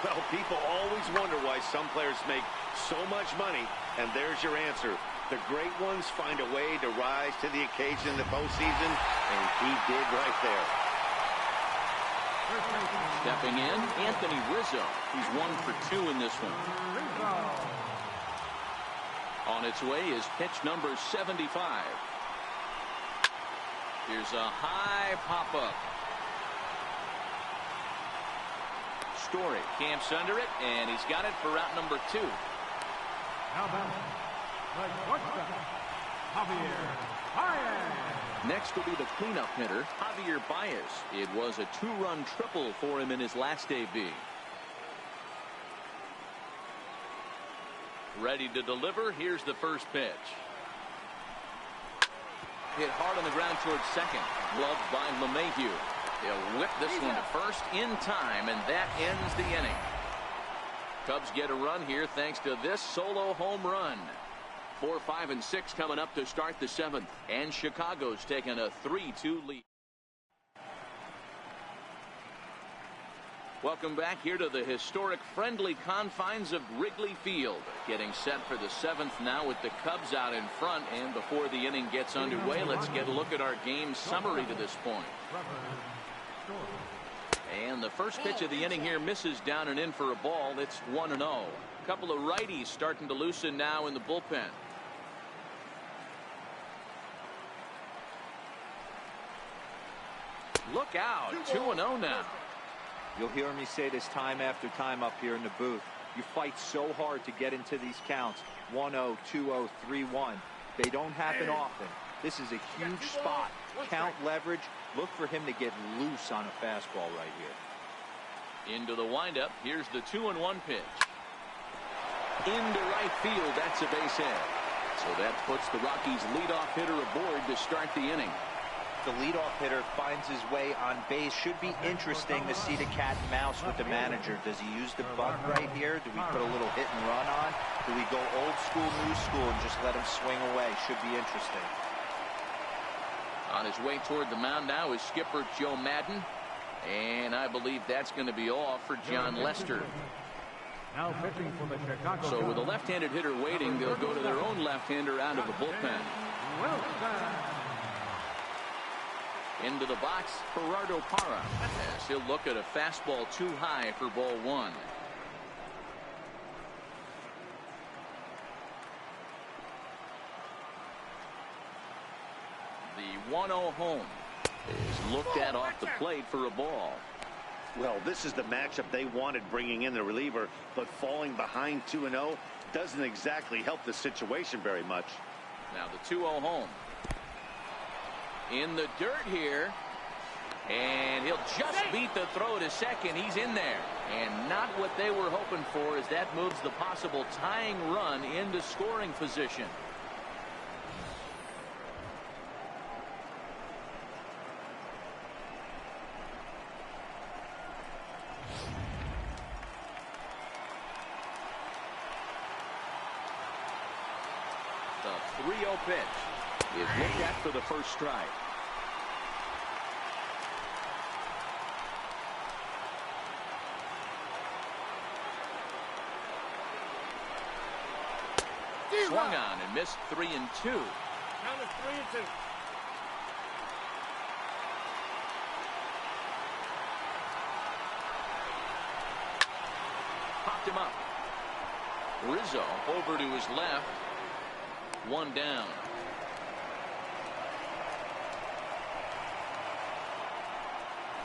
S2: Well, people always wonder why some players make so much money, and there's your answer. The great ones find a way to rise to the occasion in the postseason, and he did right there.
S1: Stepping in, Anthony Rizzo. He's 1 for 2 in this one. On its way is pitch number 75. Here's a high pop-up. Story camps under it, and he's got it for route number 2.
S3: How about the shortstop, Javier Bryant?
S1: Next will be the cleanup hitter, Javier Bryant. It was a 2-run triple for him in his last AB. Ready to deliver. Here's the first pitch. Hit hard on the ground towards second. Gloved by LeMahieu. He'll whip this one to first in time, and that ends the inning. Cubs get a run here thanks to this solo home run. 4, 5, and 6 coming up to start the 7th, and Chicago's taking a 3-2 lead. Welcome back here to the historic friendly confines of Wrigley Field. Getting set for the 7th now with the Cubs out in front, and before the inning gets underway, let's get a look at our game summary to this point. And the first pitch of the inning here misses down and in for a ball. It's 1-0. A couple of righties starting to loosen now in the bullpen. Look out, 2-0 now.
S4: You'll hear me say this time after time up here in the booth. You fight so hard to get into these counts. 1-0, 2-0, 3-1. They don't happen often. This is a huge spot. Count leverage. Look for him to get loose on a fastball right here.
S1: Into the windup. Here's the 2-1 pitch. Into right field. That's a base hit. So that puts the Rockies leadoff hitter aboard to start the inning.
S4: The leadoff hitter finds his way on base. Should be interesting to see the cat and mouse with the manager. Does he use the bunt right here? Do we put a little hit and run on? Do we go old school, new school, and just let him swing away? Should be interesting.
S1: On his way toward the mound now is skipper Joe Madden. And I believe that's going to be all for John Lester.
S3: Now pitching for the Chicago.
S1: So with a left-handed hitter waiting, they'll go to their own left-hander out of the bullpen. Into the box, Gerardo Parra, as he'll look at a fastball too high for ball 1. The 1-0 home is looked at off the plate for a ball.
S2: Well, this is the matchup they wanted, bringing in the reliever, but falling behind 2-0 doesn't exactly help the situation very much.
S1: Now the 2-0 home. In the dirt here, and he'll just beat the throw to second. He's in there, and not what they were hoping for, as that moves the possible tying run into scoring position. The 3-0 pitch is looked at for the first strike. Swung on and missed 3-2.
S5: Count is 3-2.
S1: Popped him up. Rizzo over to his left. 1 down.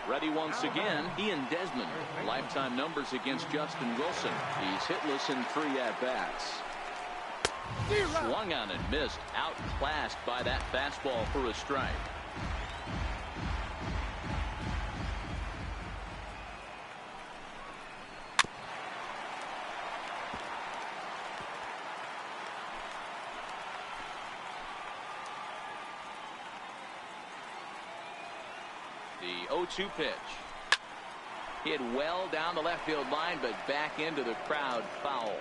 S1: Ready once again, Ian Desmond. Lifetime numbers against Justin Wilson. He's hitless in 3 at-bats. Swung on and missed. Outclassed by that fastball for a strike. The 0-2 pitch. Hit well down the left field line, but back into the crowd, foul.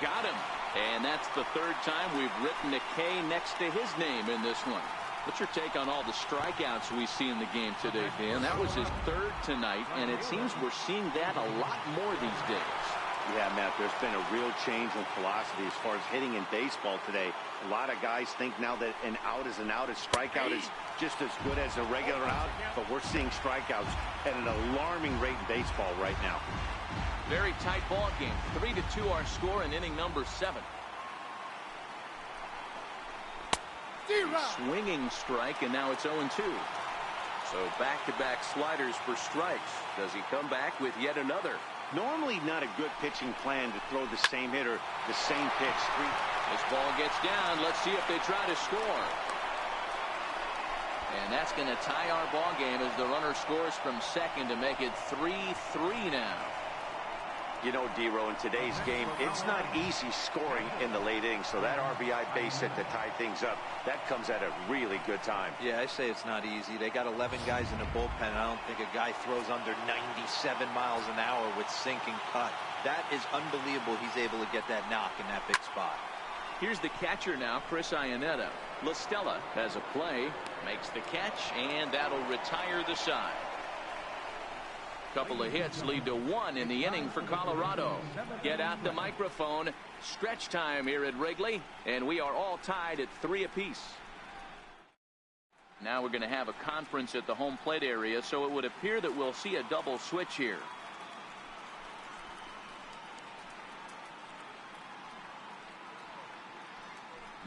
S1: Got him. And that's the 3rd time we've written a K next to his name in this one. What's your take on all the strikeouts we see in the game today, Dan? That was his third tonight, and it seems we're seeing that a lot more these days.
S2: Yeah, Matt, there's been a real change in philosophy as far as hitting in baseball today. A lot of guys think now that an out is an out, a strikeout is just as good as a regular out, but we're seeing strikeouts at an alarming rate in baseball right now.
S1: Very tight ball game. 3-2 our score in inning number 7. Swinging strike, and now it's 0-2. So back-to-back sliders for strikes. Does he come back with yet another?
S2: Normally not a good pitching plan to throw the same hitter, the same pitch.
S1: This ball gets down. Let's see if they try to score. And that's going to tie our ball game as the runner scores from second to make it 3-3 now.
S2: You know, D-Row, in today's game, it's not easy scoring in the late innings, so that RBI base hit to tie things up, that comes at a really good time.
S4: Yeah, I say it's not easy. They got 11 guys in the bullpen, and I don't think a guy throws under 97 miles an hour with sinking cut. That is unbelievable he's able to get that knock in that big spot.
S1: Here's the catcher now, Chris Iannetta. La Stella has a play, makes the catch, and that'll retire the side. Couple of hits lead to 1 in the inning for Colorado. Get out the microphone. Stretch time here at Wrigley, and we are all tied at 3 apiece. Now we're going to have a conference at the home plate area, so it would appear that we'll see a double switch here.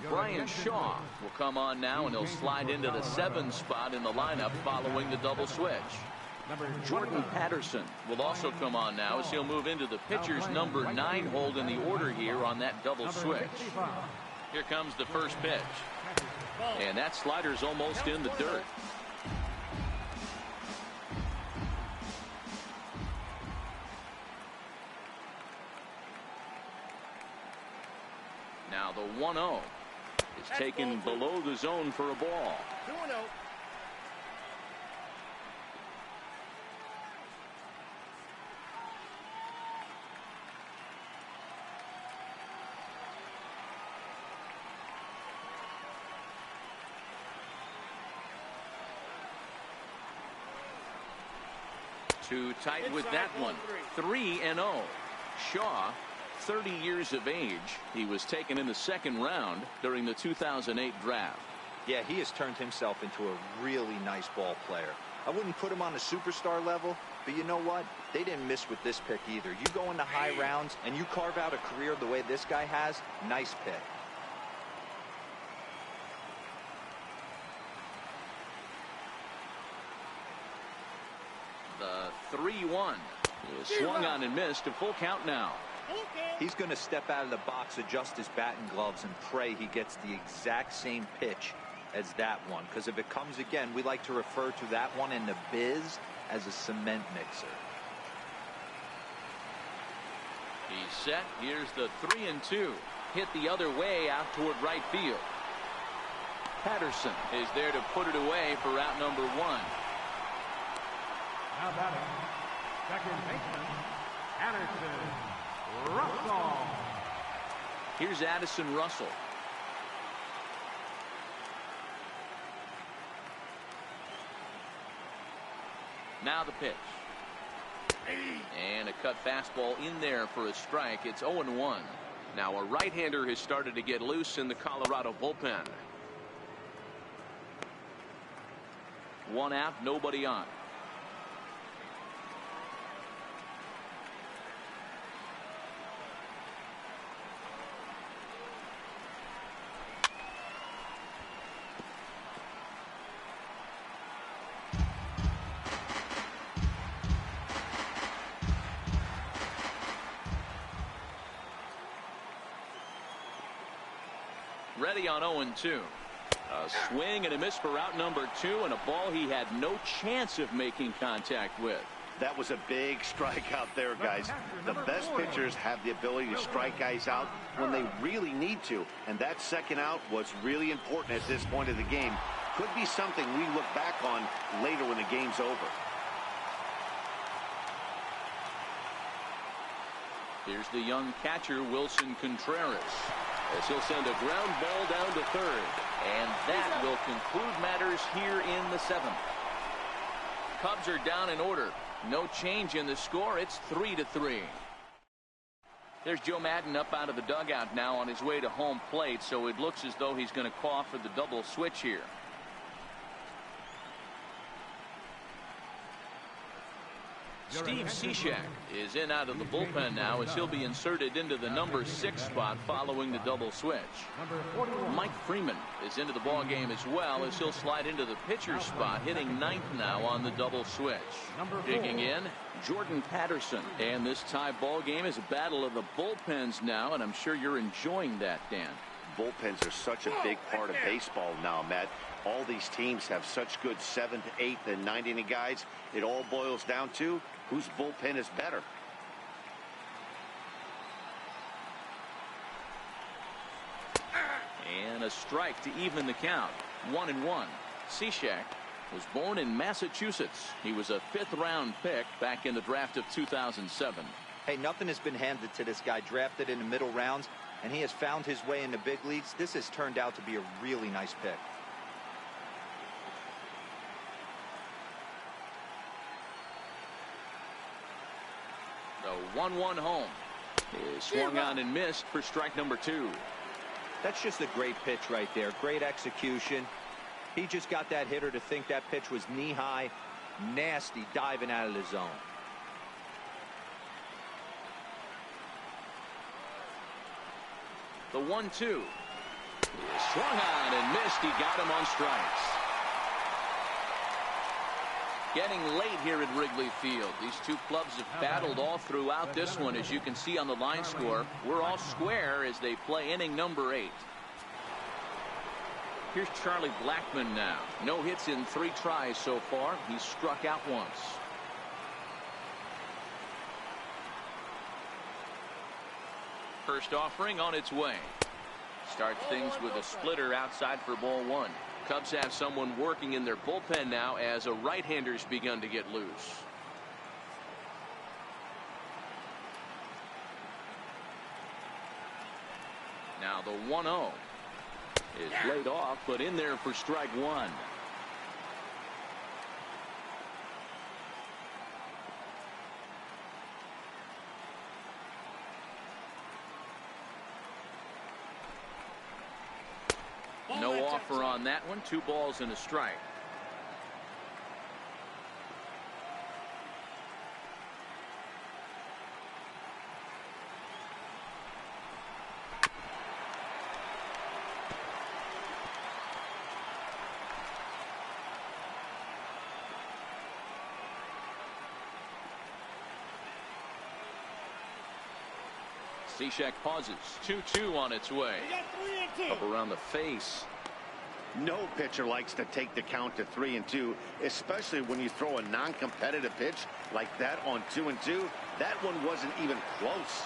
S1: Bryant Shaw will come on now, and he'll slide into the 7th spot in the lineup following the double switch. Jordan Patterson will also come on now as he'll move into the pitcher's number 9 hold in the order here on that double switch. Here comes the first pitch. And that slider's almost in the dirt. Now the 1-0 is taken below the zone for a ball.
S5: 2-0.
S1: Too tight with that one. 3-0. Shaw, 30 years of age. He was taken in the 2nd round during the 2008 draft.
S4: Yeah, he has turned himself into a really nice ball player. I wouldn't put him on a superstar level, but you know what? They didn't miss with this pick either. You go into high rounds and you carve out a career the way this guy has, nice pick.
S1: The 3-1 is swung on and missed. A full count now.
S4: He's going to step out of the box, adjust his bat and gloves, and pray he gets the exact same pitch as that one. Because if it comes again, we like to refer to that one in the biz as a cement mixer.
S1: He's set. Here's the 3-2. Hit the other way out toward right field. Patterson is there to put it away for out number 1.
S3: Now batting, second baseman, Addison Russell.
S1: Here's Addison Russell. Now the pitch. And a cut fastball in there for a strike. It's 0-1. Now a right-hander has started to get loose in the Colorado bullpen. 1 out, nobody on. Ready on 0-2. A swing and a miss for out number 2, and a ball he had no chance of making contact with.
S2: That was a big strikeout there, guys. The best pitchers have the ability to strike guys out when they really need to, and that second out was really important at this point of the game. Could be something we look back on later when the game's over.
S1: Here's the young catcher, Wilson Contreras, as he'll send a ground ball down to third. And that will conclude matters here in the 7th. Cubs are down in order. No change in the score. It's 3-3. There's Joe Madden up out of the dugout now on his way to home plate, so it looks as though he's going to call for the double switch here. Steve Cishek is in out of the bullpen now as he'll be inserted into the number 6 spot following the double switch. Mike Freeman is into the ball game as well as he'll slide into the pitcher spot, hitting 9th now on the double switch. Digging in, Jordan Patterson. And this tie ball game is a battle of the bullpens now, and I'm sure you're enjoying that, Dan.
S2: Bullpens are such a big part of baseball now, Matt. All these teams have such good 7th, 8th, and 9th inning guys. It all boils down to whose bullpen is better.
S1: And a strike to even the count. 1-1. Cishek was born in Massachusetts. He was a 5th-round pick back in the draft of 2007.
S4: Hey, nothing has been handed to this guy. Drafted in the middle rounds, and he has found his way in the big leagues. This has turned out to be a really nice pick. The 1-1 home is swung on and missed for strike number 2. That's just a great pitch right there. Great execution. He just got that hitter to think that pitch was knee-high. Nasty diving out of the zone.
S1: The 1-2 is swung on and missed. He got him on strikes. Getting late here at Wrigley Field. These two clubs have battled all throughout this one, as you can see on the line score. We're all square as they play inning number 8. Here's Charlie Blackmon now. No hits in 3 tries so far. He's struck out once. First offering on its way. Starts things with a splitter outside for ball 1. Cubs have someone working in their bullpen now as a right-hander's begun to get loose. Now the 1-0 is laid off, but in there for strike 1. No offer on that one. 2 balls and a strike. Cishek pauses. 2-2 on its way. Up around the face.
S2: No pitcher likes to take the count to 3-2, especially when you throw a non-competitive pitch like that on 2-2. That one wasn't even close.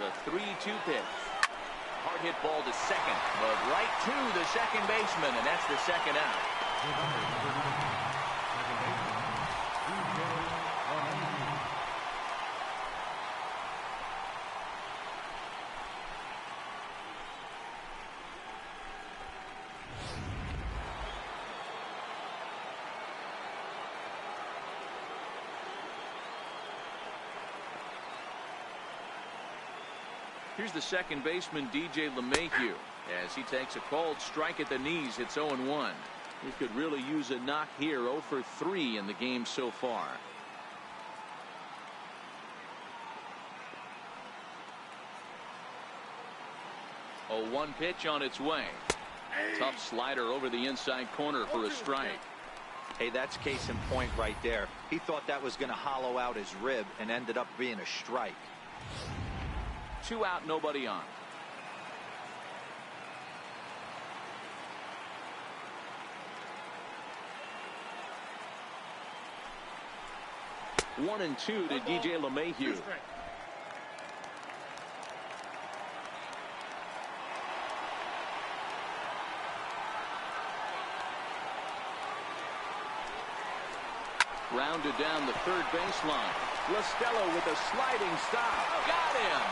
S1: The 3-2 pitch. Hard hit ball to second, but right to the second baseman, and that's the second out. Here's the second baseman, DJ LeMahieu, as he takes a called strike at the knees. It's 0-1. He could really use a knock here. 0 for 3 in the game so far. A 1 pitch on its way. Tough slider over the inside corner for a strike.
S4: Hey, that's case in point right there. He thought that was going to hollow out his rib and ended up being a strike.
S1: 2 out, nobody on. One and 2 to DJ LeMahieu. grounded down the third baseline. Listella with a sliding stop. Got him.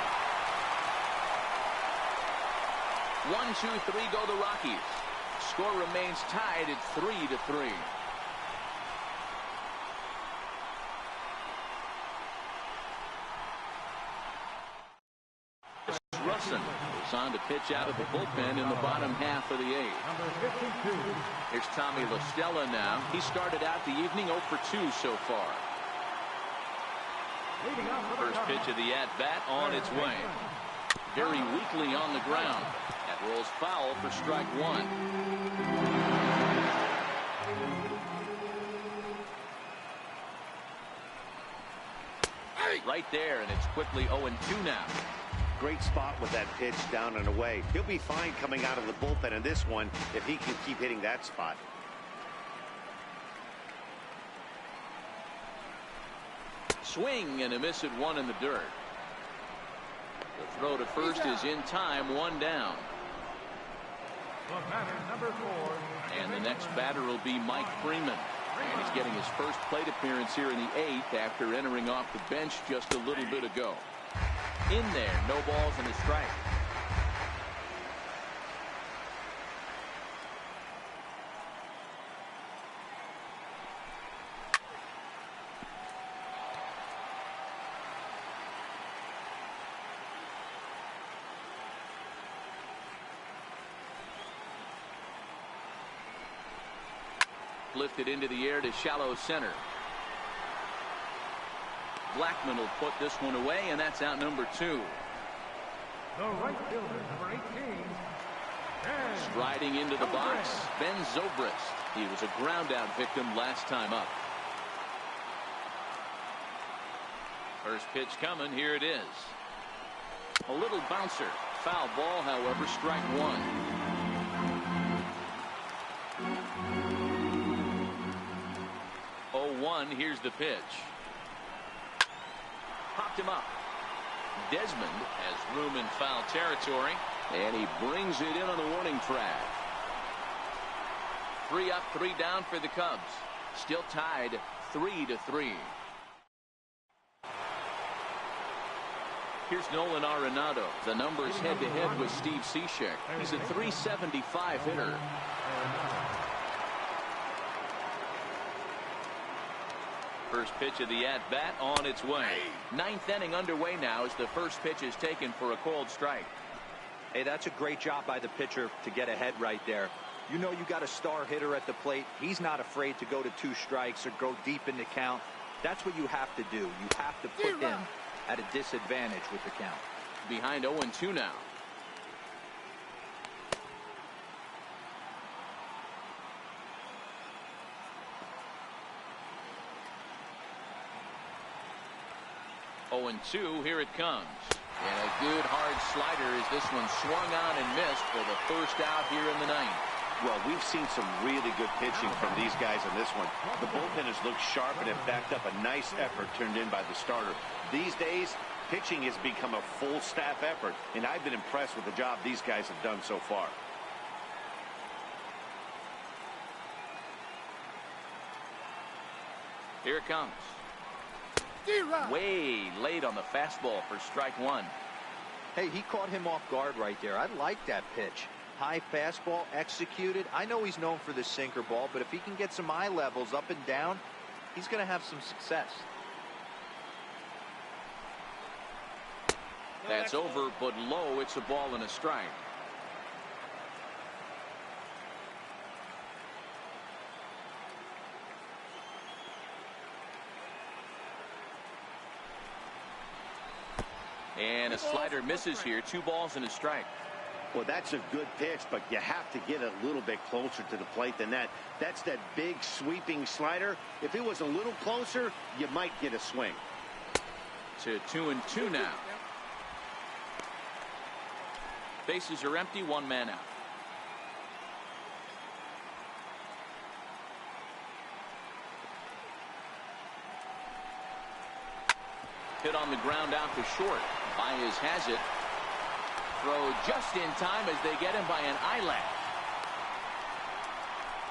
S1: 1-2-3 go the Rockies. Score remains tied at 3-3. Russin is on to pitch out of the bullpen in the bottom half of the 8th. Here's Tommy Listella now. He started out the evening 0 for 2 so far. First pitch of the at-bat on its way. Very weakly on the ground. That rolls foul for strike 1. Right there, and it's quickly 0-2 now.
S2: Great spot with that pitch down and away. He'll be fine coming out of the bullpen in this one if he can keep hitting that spot.
S1: Swing and a miss at 1 in the dirt. The throw to first is in time, 1 down. And the next batter will be Mike Freeman. And he's getting his first plate appearance here in the 8th after entering off the bench just a little bit ago. In there, no balls and a strike. Lifted into the air to shallow center. Blackman will put this one away, and that's out number 2.
S3: The right fielder, number 18.
S1: Striding into the box, Ben Zobrist. He was a ground-out victim last time up. First pitch coming. Here it is. A little bouncer. Foul ball, however, strike 1. Here's the pitch. Popped him up. Desmond has room in foul territory, and he brings it in on the warning track. 3 up, 3 down for the Cubs. Still tied 3-3. Here's Nolan Arenado. The numbers head-to-head with Steve Cishek. He's a .375 hitter. First pitch of the at-bat on its way. 9th inning underway now as the first pitch is taken for a called strike.
S4: Hey, that's a great job by the pitcher to get ahead right there. You know you got a star hitter at the plate. He's not afraid to go to 2 strikes or go deep in the count. That's what you have to do. You have to put him at a disadvantage with the count.
S1: Behind 0-2 now. And 2, here it comes. And a good hard slider as this one swung on and missed for the first out here in the 9th.
S2: Well, we've seen some really good pitching from these guys in this one. The bullpen has looked sharp and have backed up a nice effort turned in by the starter. These days, pitching has become a full staff effort, and I've been impressed with the job these guys have done so far.
S1: Here it comes. Way late on the fastball for strike 1.
S4: Hey, he caught him off guard right there. I like that pitch. High fastball executed. I know he's known for the sinker ball, but if he can get some eye levels up and down, he's going to have some success.
S1: That's over, but low. It's a ball and a strike. And a slider misses here. 2 balls and a strike.
S2: Well, that's a good pitch, but you have to get a little bit closer to the plate than that. That's that big sweeping slider. If it was a little closer, you might get a swing.
S1: To 2-2 now. Bases are empty. 1 man out. Hit on the ground out to short. Baez has it. Throw just in time as they get him by an eyelash.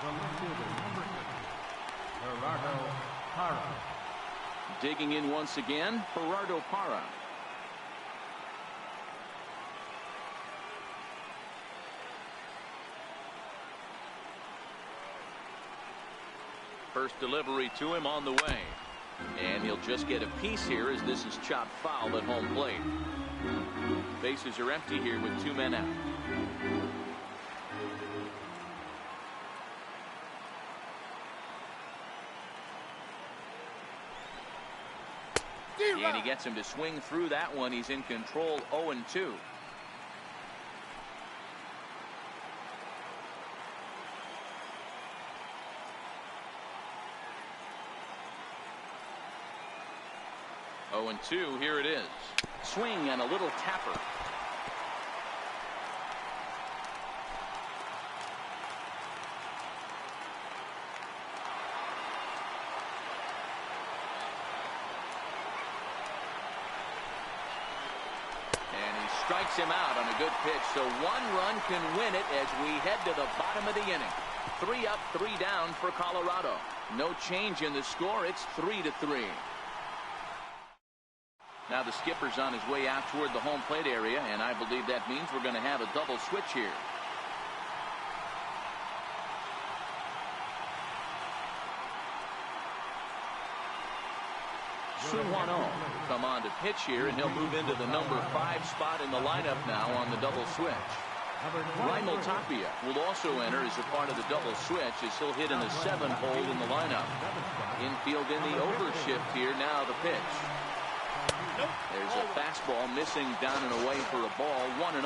S3: The left fielder, number 6, Gerardo Para.
S1: Digging in once again, Gerardo Parra. First delivery to him on the way. And he'll just get a piece here as this is chopped foul at home plate. Bases are empty here with 2 men out. And he gets him to swing through that one. He's in control, 0-2. Oh, and 2, here it is. Swing and a little tapper. And he strikes him out on a good pitch, so 1 run can win it as we head to the bottom of the inning. 3 up, 3 down for Colorado. No change in the score. It's 3-3. Now the skipper's on his way out toward the home plate area, and I believe that means we're going to have a double switch here. Suwano come on to pitch here, and he'll move into the number 5 spot in the lineup now on the double switch. Raimel Tapia will also enter as a part of the double switch as he'll hit in the 7th hole in the lineup. Infield in the overshift here. Now the pitch. There's a fastball missing down and away for a ball. 1-0.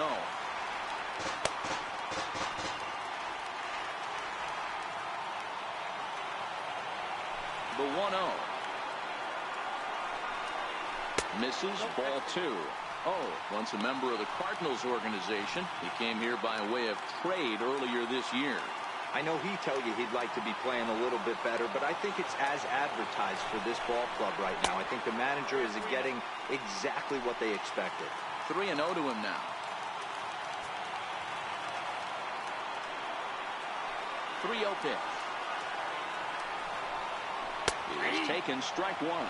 S1: The 1-0. Misses, ball 2. Oh, once a member of the Cardinals organization. He came here by way of trade earlier this year.
S4: I know he tell you he'd like to be playing a little bit better, but I think it's as advertised for this ball club right now. I think the manager is getting exactly what they expected.
S1: 3-0 to him now. 3-0 pitch. It is taken, strike 1.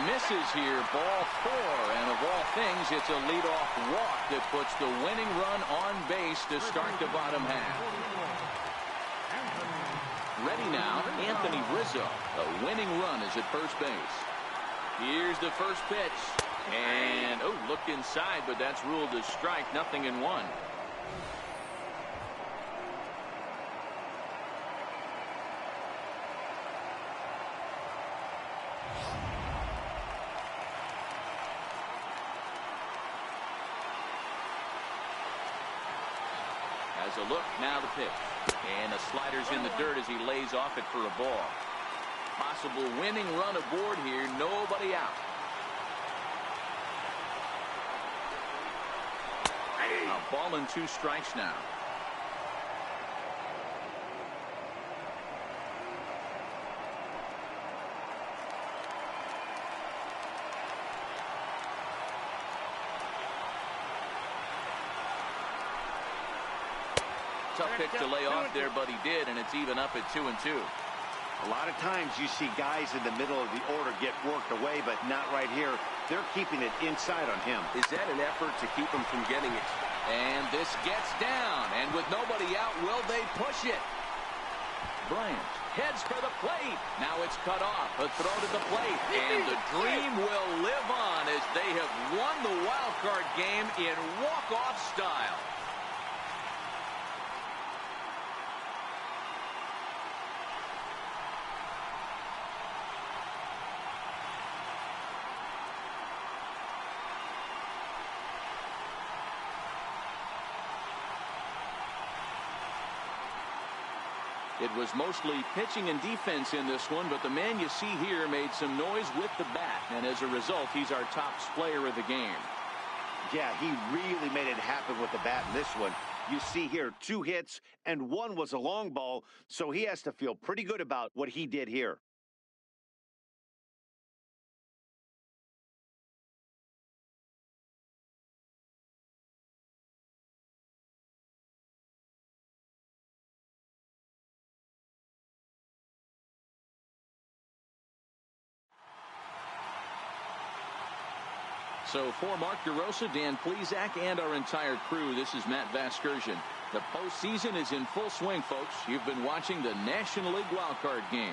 S1: Misses here, ball 4, and of all things, it's a leadoff walk that puts the winning run on base to start the bottom half. Ready now, Anthony Rizzo. A winning run is at first base. Here's the first pitch, and looked inside, but that's ruled a strike. Nothing in 1. As a look, now the pitch. And the slider's in the dirt as he lays off it for a ball. Possible winning run aboard here. Nobody out. A ball and 2 strikes now. Tough pick to lay off there, but he did, and it's even up at 2-2.
S2: A lot of times you see guys in the middle of the order get worked away, but not right here. They're keeping it inside on him.
S6: Is that an effort to keep him from getting it?
S1: And this gets down, and with nobody out, will they push it? Bryant heads for the plate. Now it's cut off. A throw to the plate, and the dream will live on as they have won the wild card game in walk-off style. It was mostly pitching and defense in this one, but the man you see here made some noise with the bat, and as a result, he's our top player of the game.
S2: Yeah, he really made it happen with the bat in this one. You see here 2 hits, and 1 was a long ball, so he has to feel pretty good about what he did here.
S1: So for Mark DeRosa, Dan Plesac, and our entire crew, this is Matt Vasgersian. The postseason is in full swing, folks. You've been watching the National League Wildcard Game.